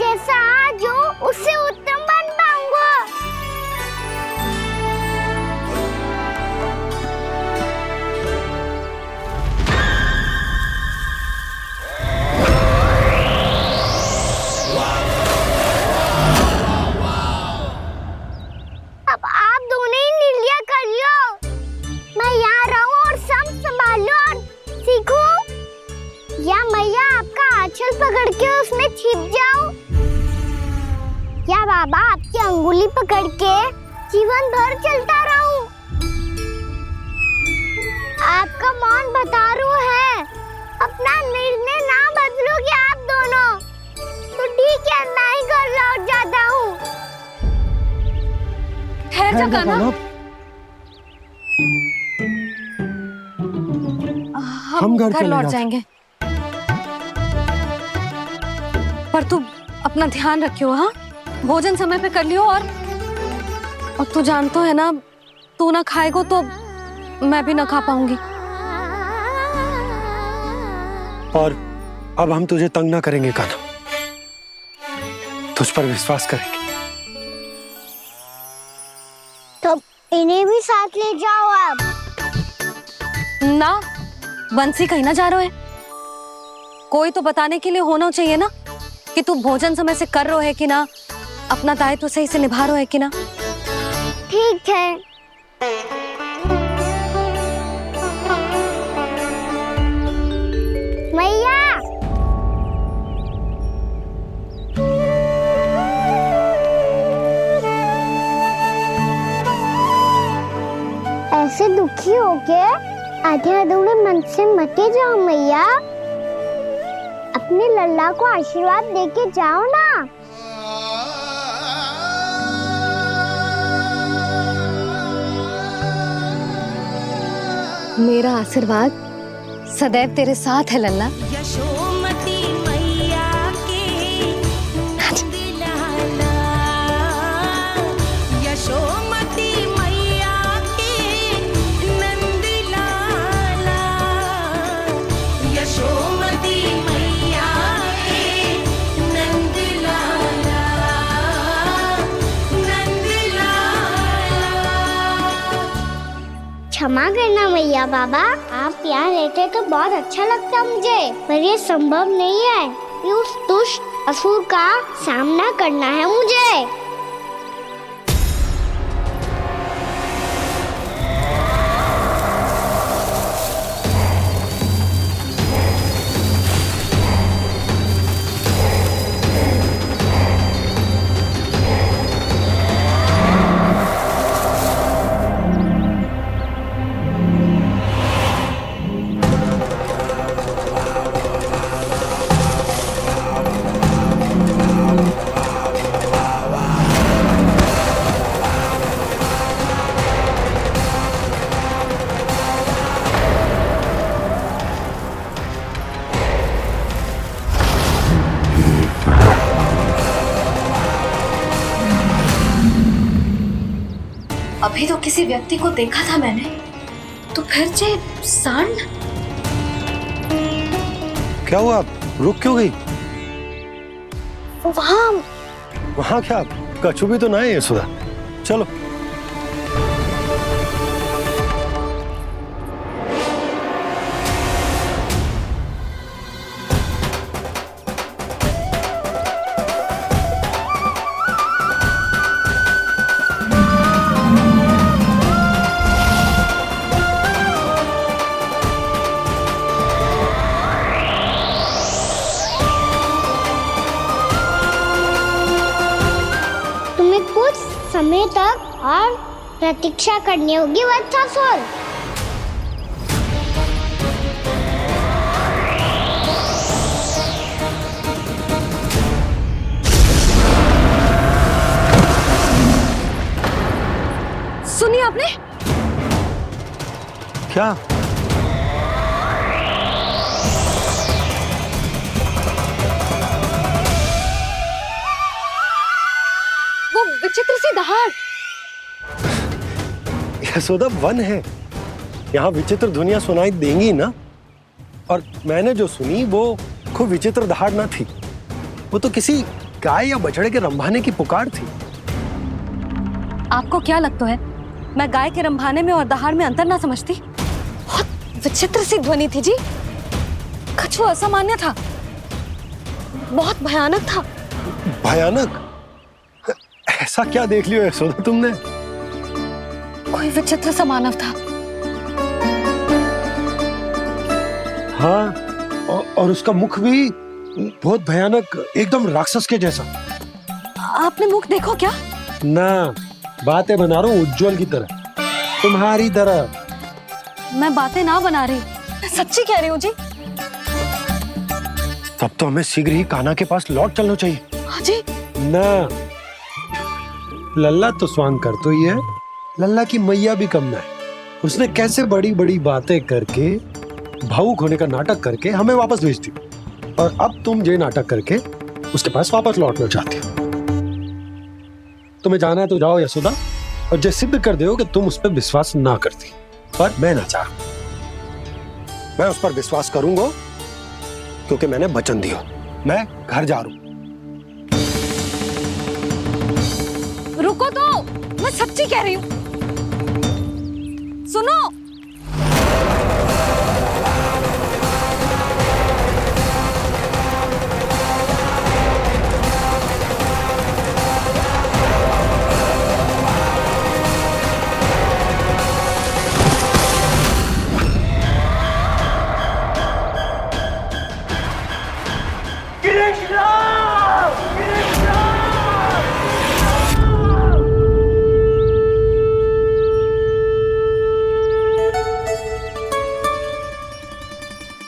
जैसा आज हूँ उससे उत्तम बन पाऊंगा। अब आप दोनों ही निर्णय कर लो, मैं यहाँ रहूं और सब संभालूं और सीखूं, या मैया आपका आंचल पकड़ के उसमें छिप जाऊं, या बाबा आपकी अंगुली पकड़ के जीवन भर चलता रहूं। आपका मौन बतारू है, अपना निर्णय ना बदलोगे आप दोनों तो ठीक है, मैं ही घर लौट जाता हूँ। ठहर जा कान्हा, हम घर लौट जाएंगे, पर तू अपना ध्यान रखियो। हाँ, भोजन समय पे कर लियो। और तू जानतो है ना, तू ना खाएगो तो मैं भी ना खा पाऊंगी। और अब हम तुझे तंग ना करेंगे कान्हा, तुझ पर विश्वास करेंगे। तो इन्हें भी साथ ले जाओ आप। ना, बंसी कहीं ना जा रहे है, कोई तो बताने के लिए होना चाहिए ना कि तू भोजन समय से कर रहे है कि ना, अपना दायित्व सही से निभा रहे है कि ना। ठीक है। मैया, ऐसे दुखी हो के आधे अधूरे मन से मत जाओ मैया, अपने लल्ला को आशीर्वाद देके जाओ ना। मेरा आशीर्वाद सदैव तेरे साथ है लल्ला। यशोमती मैया के नंद लाला, यशोमती मैया के नंद लाला, यशोमती मैया के नंद लाला, नंद लाला। क्षमा करना मैया बाबा, आप यहाँ रहते तो बहुत अच्छा लगता मुझे, पर ये संभव नहीं है कि उस दुष्ट असुर का सामना करना है मुझे। अभी तो किसी व्यक्ति को देखा था मैंने, तो फिर जे सांड क्या हुआ, रुक क्यों गई? वहां क्या, कछु भी तो ना है यशोदा। चलो। समय तक और प्रतीक्षा करनी होगी वत्सासुर। सुनिए आपने क्या? वो विचित्र सी दहाड़। यशोदा, वन है, यहाँ विचित्र ध्वनियां सुनाई देंगी ना। और मैंने जो सुनी वो खूब विचित्र दहाड़ ना थी, वो तो किसी गाय या बछड़े के रंभाने की पुकार थी। आपको क्या लगता है मैं गाय के रंभाने में और दहाड़ में अंतर ना समझती? बहुत विचित्र सी ध्वनि थी जी, कुछ असामान्य था, बहुत भयानक था। भयानक? ऐसा क्या देख लियो यशोदा तुमने? कोई विचित्र सा मानव था। हाँ, और उसका मुख भी बहुत भयानक, एकदम राक्षस के जैसा। आपने मुख देखो क्या? ना, बातें बना रहा हूँ उज्जवल की तरह, तुम्हारी तरह। मैं बातें ना बना रही, मैं सच्ची कह रही हूँ जी। तब तो हमें शीघ्र ही कान्हा के पास लौट चलना चाहिए। हाँ जी। ना, लल्ला तो स्वांग कर तो ही है, लल्ला की मैया भी कम ना है। उसने कैसे बड़ी बड़ी बातें करके, भावुक होने का नाटक करके हमें वापस भेज दी, और अब तुम ये नाटक करके उसके पास वापस लौटना चाहते हो। तुम्हें जाना है तो जाओ यशोदा, और जो सिद्ध कर दो कि तुम उस पर विश्वास ना करती। पर मैं ना चाह, मैं उस पर विश्वास करूंगा क्योंकि मैंने वचन दिया। मैं घर जा रहा हूं। रुको तो, मैं सच्ची कह रही हूँ। सुनो,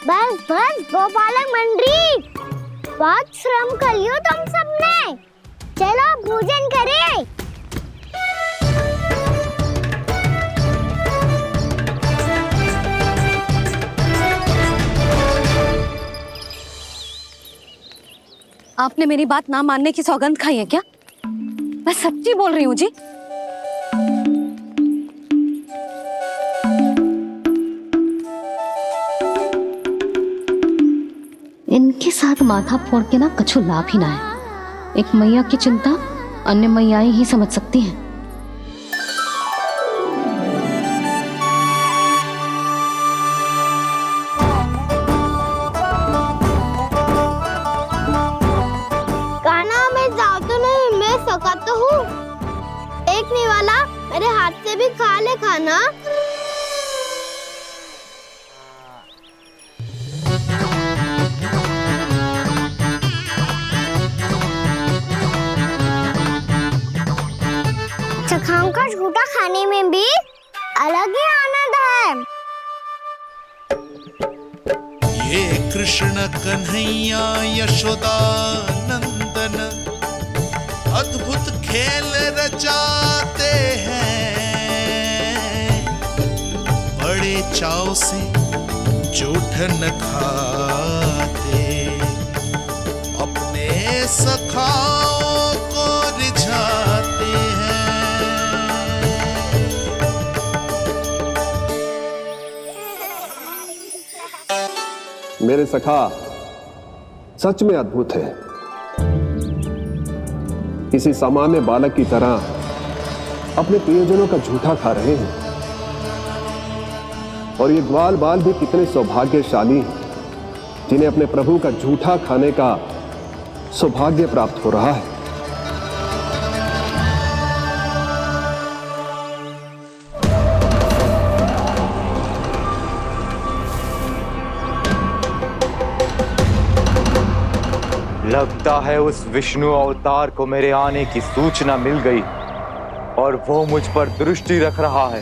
बस बस गोपालक मंडली, बहुत श्रम कर लियो तुम सबने। चलो भोजन करें। आपने मेरी बात ना मानने की सौगंध खाई है क्या? मैं सच्ची बोल रही हूँ जी। इनके साथ माथा फोड़ के ना कछु लाभ ही ना है। एक मैया की चिंता अन्य मैयाएं ही समझ सकती हैं। कान्हा, मैं जाऊँ तो नहीं, मैं सका तो हूँ। एक नहीं वाला, मेरे हाथ से भी खा ले खाना। चखाओं का झूठा खाने में भी अलग ही आनंद है। ये कृष्ण कन्हैया यशोदा नंदन अद्भुत खेल रचाते हैं, बड़े चाव से जूठन खाते, अपने सखाओं को रिझाते हैं। मेरे सखा, सच में अद्भुत है। किसी सामान्य बालक की तरह अपने प्रियजनों का झूठा खा रहे हैं। और ये ग्वाल बाल भी कितने सौभाग्यशाली हैं जिन्हें अपने प्रभु का झूठा खाने का सौभाग्य प्राप्त हो रहा है। लगता है उस विष्णु अवतार को मेरे आने की सूचना मिल गई और वो मुझ पर दृष्टि रख रहा है।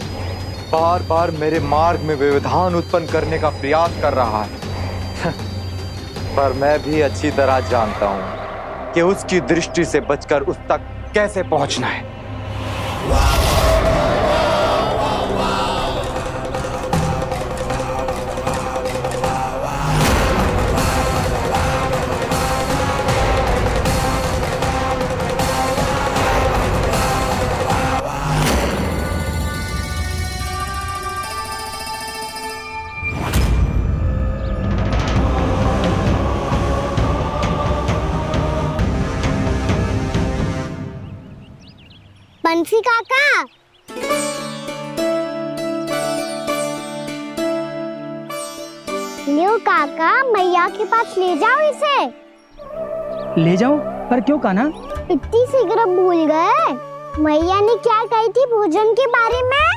बार बार मेरे मार्ग में व्यवधान उत्पन्न करने का प्रयास कर रहा है। पर मैं भी अच्छी तरह जानता हूं कि उसकी दृष्टि से बचकर उस तक कैसे पहुंचना है। बंसी काका, लियो काका, मैया के पास ले जाओ इसे। ले जाओ? पर क्यों कान्हा? इतनी शीघ्र भूल गए? मैया ने क्या कही थी भोजन के बारे में?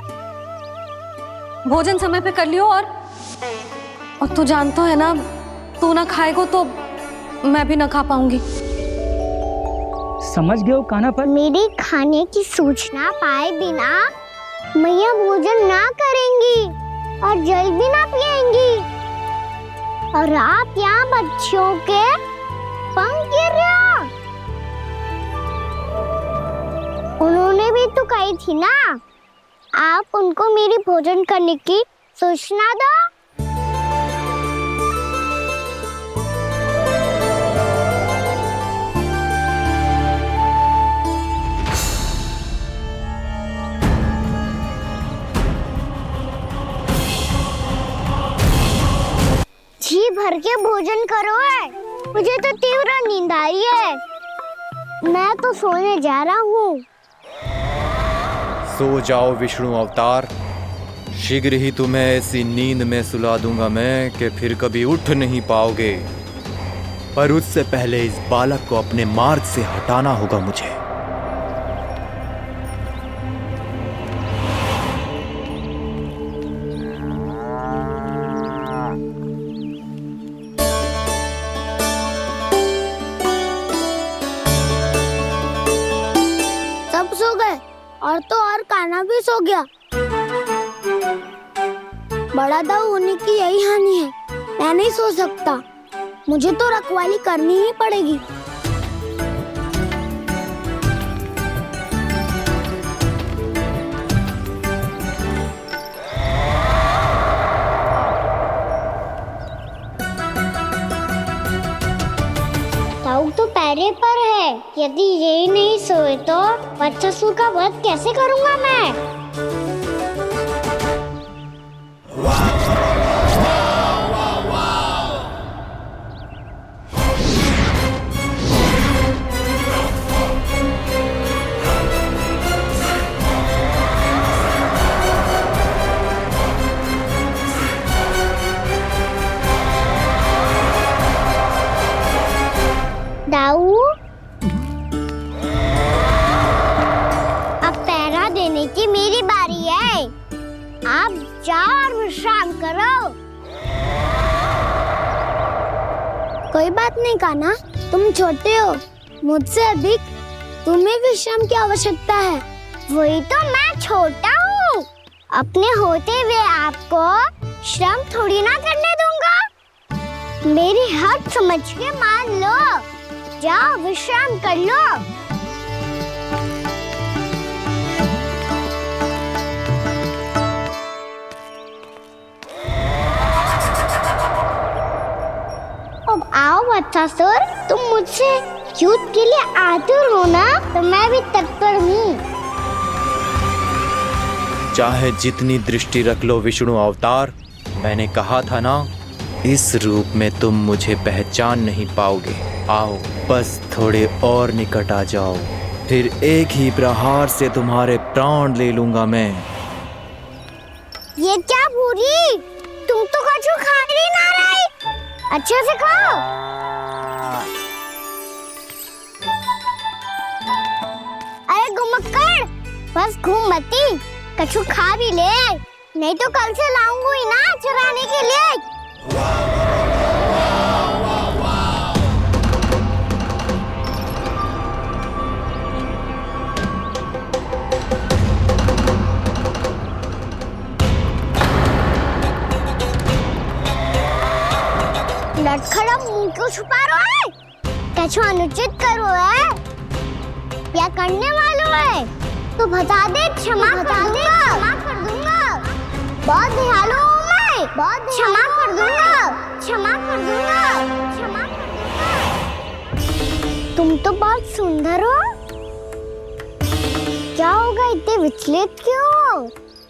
भोजन समय पे कर लियो। और तू जानता है ना, तू ना खाएगा तो मैं भी ना खा पाऊंगी। समझ गए हो कान्हा? पर मेरे खाने की सूचना पाए बिना मैया भोजन ना करेंगी और जल भी ना पिएंगी। और आप यहाँ बच्चों के पंख गिर रहे हो। उन्होंने भी तो कही थी ना, आप उनको मेरी भोजन करने की सूचना दो। जी भर के भोजन करो है, मुझे तो तीव्र नींद आई है। मैं तो सोने जा रहा हूँ। सो जाओ विष्णु अवतार, शीघ्र ही तुम्हें ऐसी नींद में सुला दूंगा मैं कि फिर कभी उठ नहीं पाओगे। पर उससे पहले इस बालक को अपने मार्ग से हटाना होगा मुझे। सो गए और तो और कान्हा भी सो गया। बड़ा दाऊ होने की यही हानि है। मैं नहीं सो सकता, मुझे तो रखवाली करनी ही पड़ेगी। दाऊ तो पैरे पर है। यदि यही नहीं सोए तो वत्सासुर का वध कैसे करूंगा मैं? दाऊ, अब पहरा देने की मेरी बारी है। आप जाओ और विश्राम करो। कोई बात नहीं कान्हा, तुम छोटे हो, मुझसे अधिक तुम्हें विश्राम की आवश्यकता है। वही तो मैं छोटा हूँ, अपने होते हुए आपको श्रम थोड़ी ना करने दूंगा। मेरी हद समझ के मान लो। जाओ विश्राम कर लो। अब आओ वत्सासुर, तुम मुझसे युद्ध के लिए आतुर हो ना, तो मैं भी तत्पर हूँ। चाहे जितनी दृष्टि रख लो विष्णु अवतार, मैंने कहा था ना, इस रूप में तुम मुझे पहचान नहीं पाओगे। आओ, बस थोड़े और निकट आ जाओ, फिर एक ही प्रहार से तुम्हारे प्राण ले लूंगा मैं। ये क्या भूरी, तुम तो कछु खा ही ना रही, अच्छे से खाओ। अरे घुमक्कड़, बस घूम मती, कछु खा भी ले, नहीं तो कल से लाऊंगी ही ना चराने के लिए। लटखड़ा मुंह क्यों छुपा रहा है? कछु अनुचित करो है या करने वालों है तो बता दे, क्षमा कर दूंगा। बहुत दयालु हूँ मैं, बहुत क्षमा कर दूंगा। तुम तो बहुत सुंदर हो, क्या होगा, इतने विचलित क्यों हो?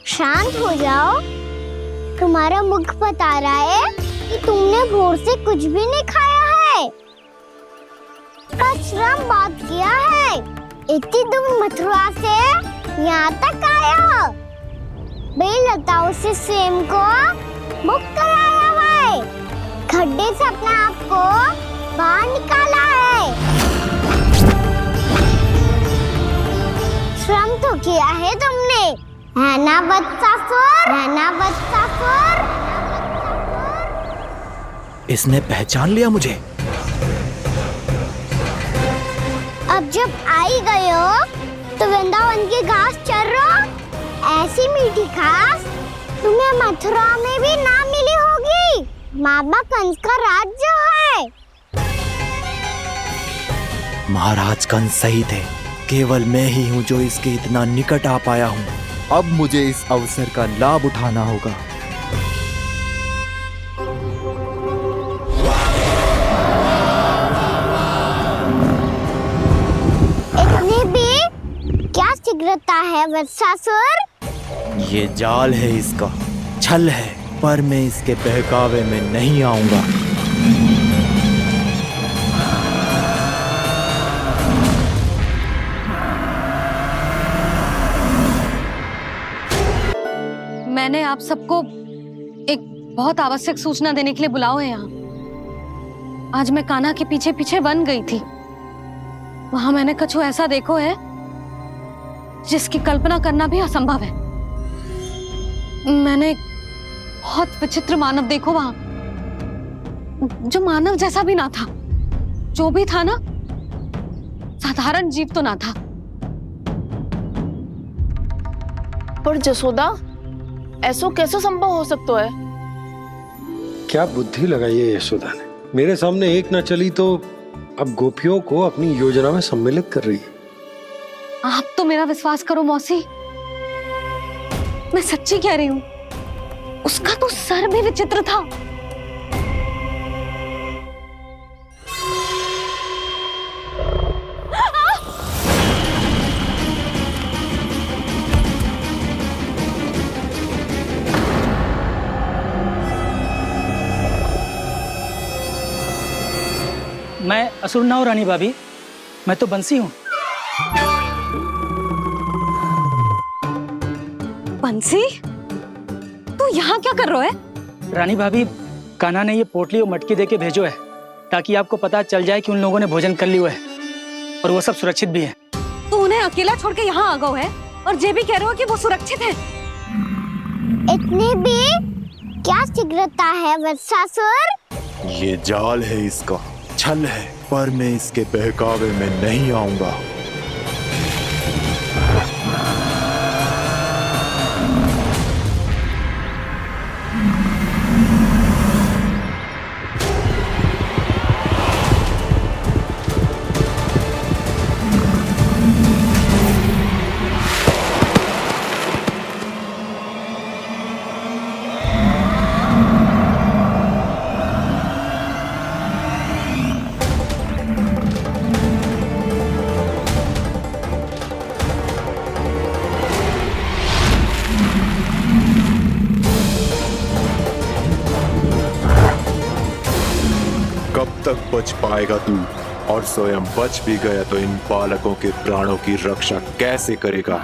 शांत हो जाओ, तुम्हारा मुख बता रहा है कि तुमने भोर से कुछ भी नहीं खाया है, श्रम बहुत किया है, इतनी दूर मथुरा से यहाँ तक आया हो, बेलताओं से स्वयं को मुक्त कराया हुआ है, खड्डे से अपने आप को बाहर निकाला है, श्रम तो किया है तुमने, है ना वत्सासुर? इसने पहचान लिया मुझे। अब जब आई गए हो तो वृंदावन की घास चर रहो, ऐसी मीठी घास तुम्हें मथुरा में भी ना मिली होगी। बाबा कंस का राज्य है। महाराज कंस सही थे, केवल मैं ही हूँ जो इसके इतना निकट आ पाया हूँ। अब मुझे इस अवसर का लाभ उठाना होगा। इतने भी क्या शीघ्रता है वत्सासुर? ये जाल है इसका, छल है, पर मैं इसके बहकावे में नहीं आऊंगा। मैंने आप सबको एक बहुत आवश्यक सूचना देने के लिए बुलाओ है यहाँ। आज मैं कान्हा के पीछे पीछे वन गई थी, वहां मैंने कछु ऐसा देखो है जिसकी कल्पना करना भी असंभव है। मैंने एक बहुत विचित्र मानव देखो वहां, जो मानव जैसा भी ना था, जो भी था ना साधारण जीव तो ना था। पर जसोदा, ऐसा कैसे संभव हो सकता है? क्या बुद्धि लगाई है यशोदा ने, मेरे सामने एक ना चली तो अब गोपियों को अपनी योजना में सम्मिलित कर रही है। आप तो मेरा विश्वास करो मौसी, मैं सच्ची कह रही हूं, उसका तो सर भी विचित्र था। मैं असुर ना हूं रानी भाभी, मैं तो बंसी हूँ। बंसी, तू यहाँ क्या कर रहा है? रानी भाभी, कान्हा ने ये पोटली और मटकी देके भेजो है ताकि आपको पता चल जाए कि उन लोगों ने भोजन कर लिया है और वो सब सुरक्षित भी है। तू उन्हें अकेला छोड़ के यहाँ आ गया है और ये भी कह रहे हो कि वो सुरक्षित है। इतने भी क्या शीघ्रता है वत्सासुर? ये जाल है इसका, छल है, पर मैं इसके बहकावे में नहीं आऊंगा। बच पाएगा तू, और स्वयं बच भी गया तो इन बालकों के प्राणों की रक्षा कैसे करेगा?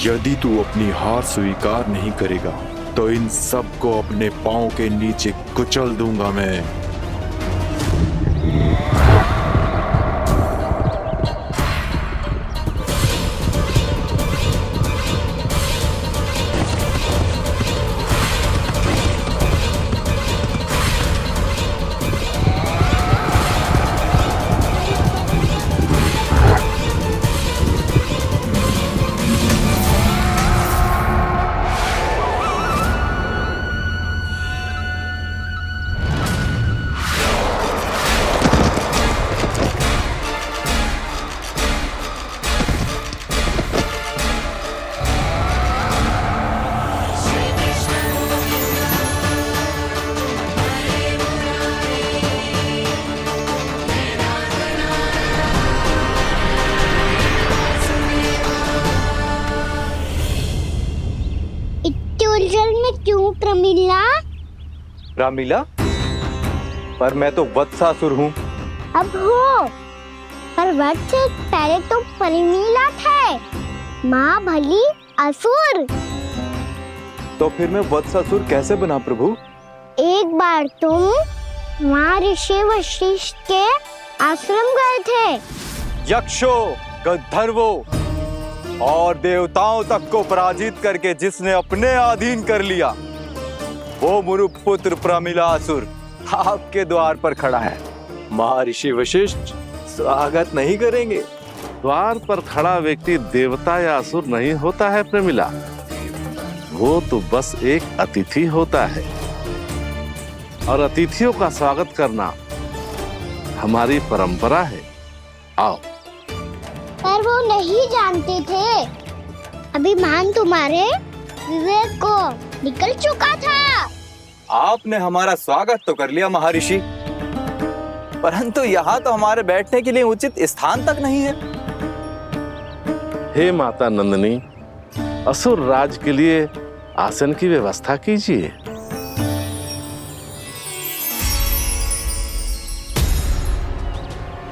यदि तू अपनी हार स्वीकार नहीं करेगा तो इन सबको अपने पांव के नीचे कुचल दूंगा मैं। उलझन में क्यों प्रमिला? रामीला, पर मैं तो वत्सासुर हूँ। अब हो, पर वत्स से पहले तो प्रमिला थे, माँ भली असुर। तो फिर मैं वत्सासुर कैसे बना प्रभु? एक बार तुम वहाँ ऋषि वशिष्ठ के आश्रम गए थे। यक्षो, गंधर्वों और देवताओं तक को पराजित करके जिसने अपने अधीन कर लिया, वो मुरुपुत्र प्रमिलासुर आपके द्वार पर खड़ा है। महर्षि वशिष्ठ स्वागत नहीं करेंगे? द्वार पर खड़ा व्यक्ति देवता या असुर नहीं होता है प्रमिला, वो तो बस एक अतिथि होता है, और अतिथियों का स्वागत करना हमारी परंपरा है। आओ। पर वो नहीं जानते थे, अभिमान तुम्हारे विवेक को निकल चुका था। आपने हमारा स्वागत तो कर लिया महर्षि, परंतु यहाँ तो हमारे बैठने के लिए उचित स्थान तक नहीं है। हे माता नंदिनी, असुर राज के लिए आसन की व्यवस्था कीजिए।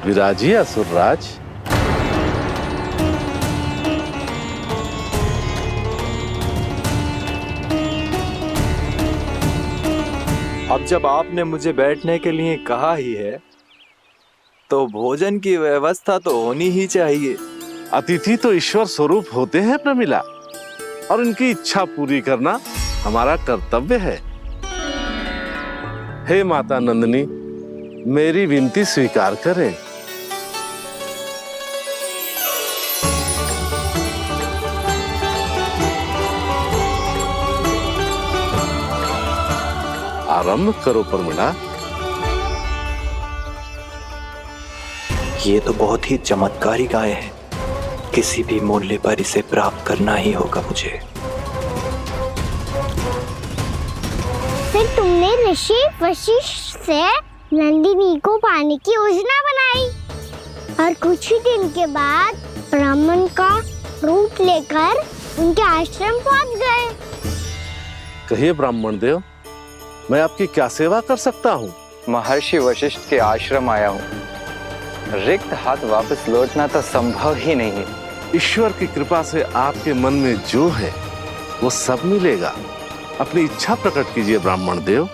विराजिए असुर राज। अब जब आपने मुझे बैठने के लिए कहा ही है, तो भोजन की व्यवस्था तो होनी ही चाहिए। अतिथि तो ईश्वर स्वरूप होते हैं प्रमिला, और उनकी इच्छा पूरी करना हमारा कर्तव्य है। हे माता नंदिनी, मेरी विनती स्वीकार करें। आरंभ करो प्रमिला। ये तो बहुत ही चमत्कारी गाय है, किसी भी मूल्य पर इसे प्राप्त करना ही होगा मुझे। फिर तुमने ऋषि वशिष्ठ से नंदिनी को पाने की योजना बनाई, और कुछ ही दिन के बाद ब्राह्मण का रूप लेकर उनके आश्रम पहुंच गए। कहिए ब्राह्मण देव, मैं आपकी क्या सेवा कर सकता हूँ? महर्षि वशिष्ठ के आश्रम आया हूँ। रिक्त हाथ वापस लौटना तो संभव ही नहीं है। ईश्वर की कृपा से आपके मन में जो है वो सब मिलेगा। अपनी इच्छा प्रकट कीजिए ब्राह्मण देव।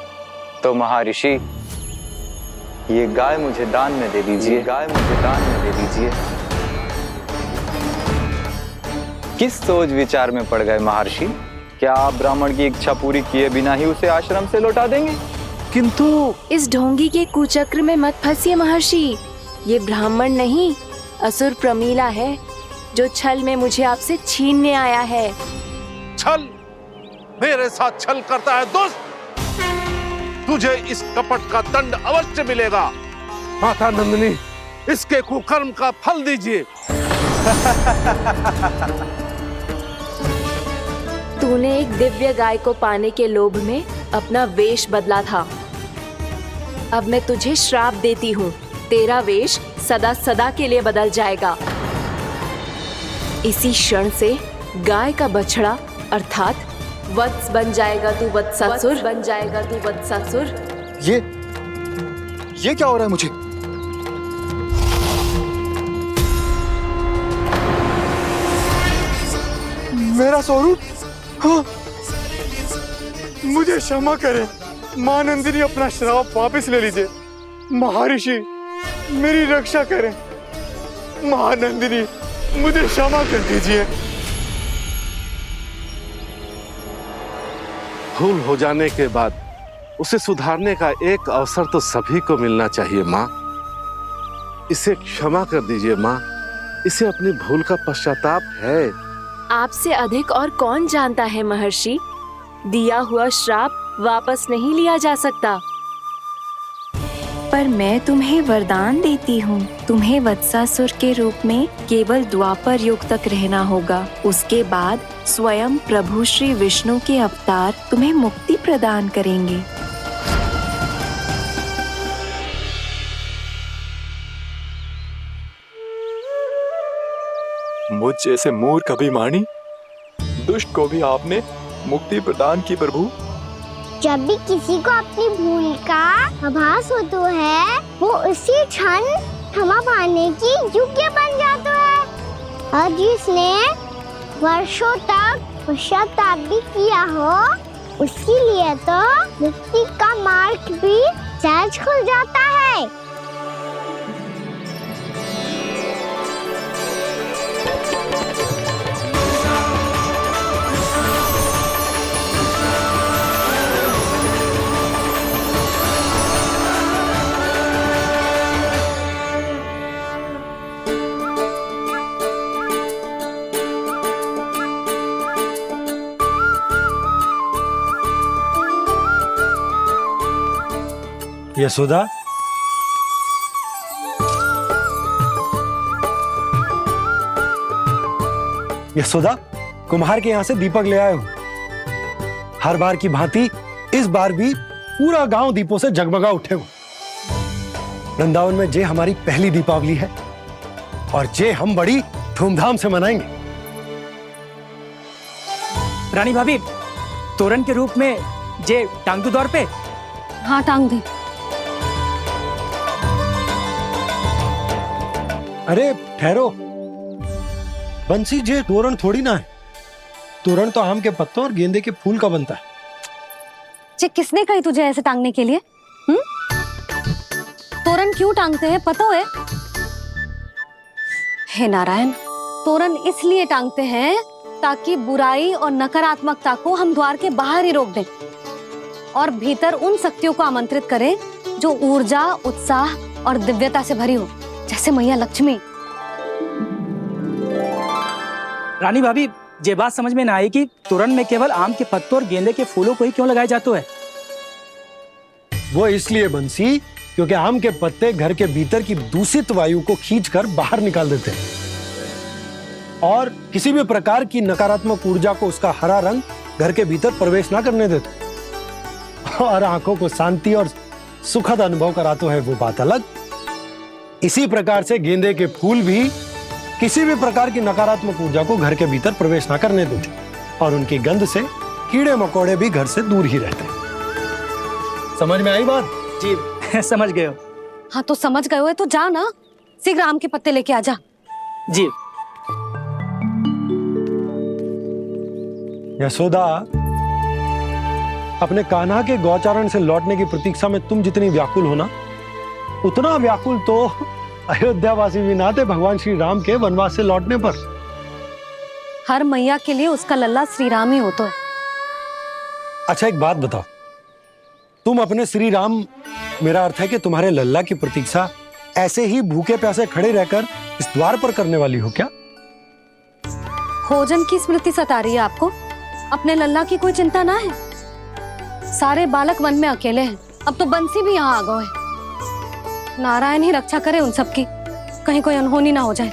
तो महर्षि, ये गाय मुझे दान में दे दीजिए। गाय मुझे दान में दे दीजिए। किस सोच विचार में पड़ गए महर्षि? क्या आप ब्राह्मण की इच्छा पूरी किए बिना ही उसे आश्रम से लौटा देंगे? किंतु इस ढोंगी के कुचक्र में मत फंसिए महर्षि। ये ब्राह्मण नहीं, असुर प्रमिला है, जो छल में मुझे आपसे छीनने आया है। छल? मेरे साथ छल करता है दुष्ट? तुझे इस कपट का दंड अवश्य मिलेगा। माता नंदिनी, इसके कुकर्म का फल दीजिए। तूने एक दिव्य गाय को पाने के लोभ में अपना वेश बदला था। अब मैं तुझे श्राप देती हूँ, तेरा वेश सदा सदा के लिए बदल जाएगा। इसी क्षण से गाय का बछड़ा अर्थात वत्स बन जाएगा तू वत्सासुर। बन जाएगा तू वत्सासुर। ये क्या हो रहा है मुझे? मेरा स्वरूप? हाँ। मुझे क्षमा करें मां नंदिनी, अपना श्राप वापस ले लीजिए। महर्षि मेरी रक्षा करें। महानंदिनी मुझे क्षमा कर दीजिए। भूल हो जाने के बाद उसे सुधारने का एक अवसर तो सभी को मिलना चाहिए माँ। इसे क्षमा कर दीजिए माँ, इसे अपनी भूल का पश्चाताप है। आपसे अधिक और कौन जानता है महर्षि, दिया हुआ श्राप वापस नहीं लिया जा सकता। पर मैं तुम्हें वरदान देती हूँ, तुम्हें वत्सासुर के रूप में केवल द्वापर युग तक रहना होगा। उसके बाद स्वयं प्रभु श्री विष्णु के अवतार तुम्हें मुक्ति प्रदान करेंगे। मुझ जैसे मूर्ख अभिमानी दुष्ट को भी आपने मुक्ति प्रदान की प्रभु। जब भी किसी को अपनी भूल का आभास होता है, वो उसी क्षण क्षमा पाने की योग्य बन जाता है। और जिसने वर्षों तक पश्चाताप भी किया हो, उसके लिए तो मुक्ति का मार्ग भी सहज खुल जाता है। यशोदा, यशोदा, कुम्हार के यहाँ से दीपक ले आए हूं। हर बार की भांति इस बार भी पूरा गांव दीपों से जगमगा उठे हो। वृंदावन में जे हमारी पहली दीपावली है और जे हम बड़ी धूमधाम से मनाएंगे। रानी भाभी, तोरण के रूप में जे टांग दो दौर पे। हाँ, टांग दे। अरे ठहरो, बंसी, जे तोरण थोड़ी ना है। तोरण तो आम के पत्तों और गेंदे के फूल का बनता है। जे किसने कही तुझे ऐसे टांगने के लिए? तोरण क्यों टांगते हैं पता है? हे नारायण, तोरण इसलिए टांगते हैं ताकि बुराई और नकारात्मकता को हम द्वार के बाहर ही रोक दें और भीतर उन शक्तियों को आमंत्रित करें जो ऊर्जा, उत्साह और दिव्यता से भरी हो, जैसे मैया लक्ष्मी। रानी भाभी, ये बात समझ में ना आई कि तोरण में केवल आम के पत्तों और गेंदे के फूलों को ही क्यों लगाया जाता है? वो इसलिए बंसी, क्योंकि आम के पत्ते घर के भीतर की दूषित वायु को खींचकर बाहर निकाल देते हैं और किसी भी प्रकार की नकारात्मक ऊर्जा को उसका हरा रंग घर के भीतर प्रवेश ना करने देते और आंखों को शांति और सुखद अनुभव कराते है, वो बात अलग। इसी प्रकार से गेंदे के फूल भी किसी भी प्रकार की नकारात्मक ऊर्जा को घर के भीतर प्रवेश ना करने देते और उनकी गंध से कीड़े मकोड़े भी घर से दूर ही रहते हैं। समझ में आई बात? जी समझ गए हो। हाँ तो समझ गए हो तो जा ना, शीघ्र आम के पत्ते लेके आ जा। जी। यशोदा, अपने कान्हा के गौचारण से लौटने की प्रतीक्षा में तुम जितनी व्याकुल हो ना, उतना व्याकुल तो अयोध्यावासी भी ना थे भगवान श्री राम के वनवास से लौटने पर। हर मैया के लिए उसका लल्ला श्री राम ही होता है। अच्छा एक बात बताओ, तुम अपने श्री राम, मेरा अर्थ है कि तुम्हारे लल्ला की प्रतीक्षा ऐसे ही भूखे प्यासे खड़े रहकर इस द्वार पर करने वाली हो क्या? भोजन की स्मृति सता रही है आपको? अपने लल्ला की कोई चिंता ना है। सारे बालक वन में अकेले हैं, अब तो बंसी भी यहाँ आ गए हैं। नारायण ही रक्षा करे उन सबकी, कहीं कोई अनहोनी ना हो जाए।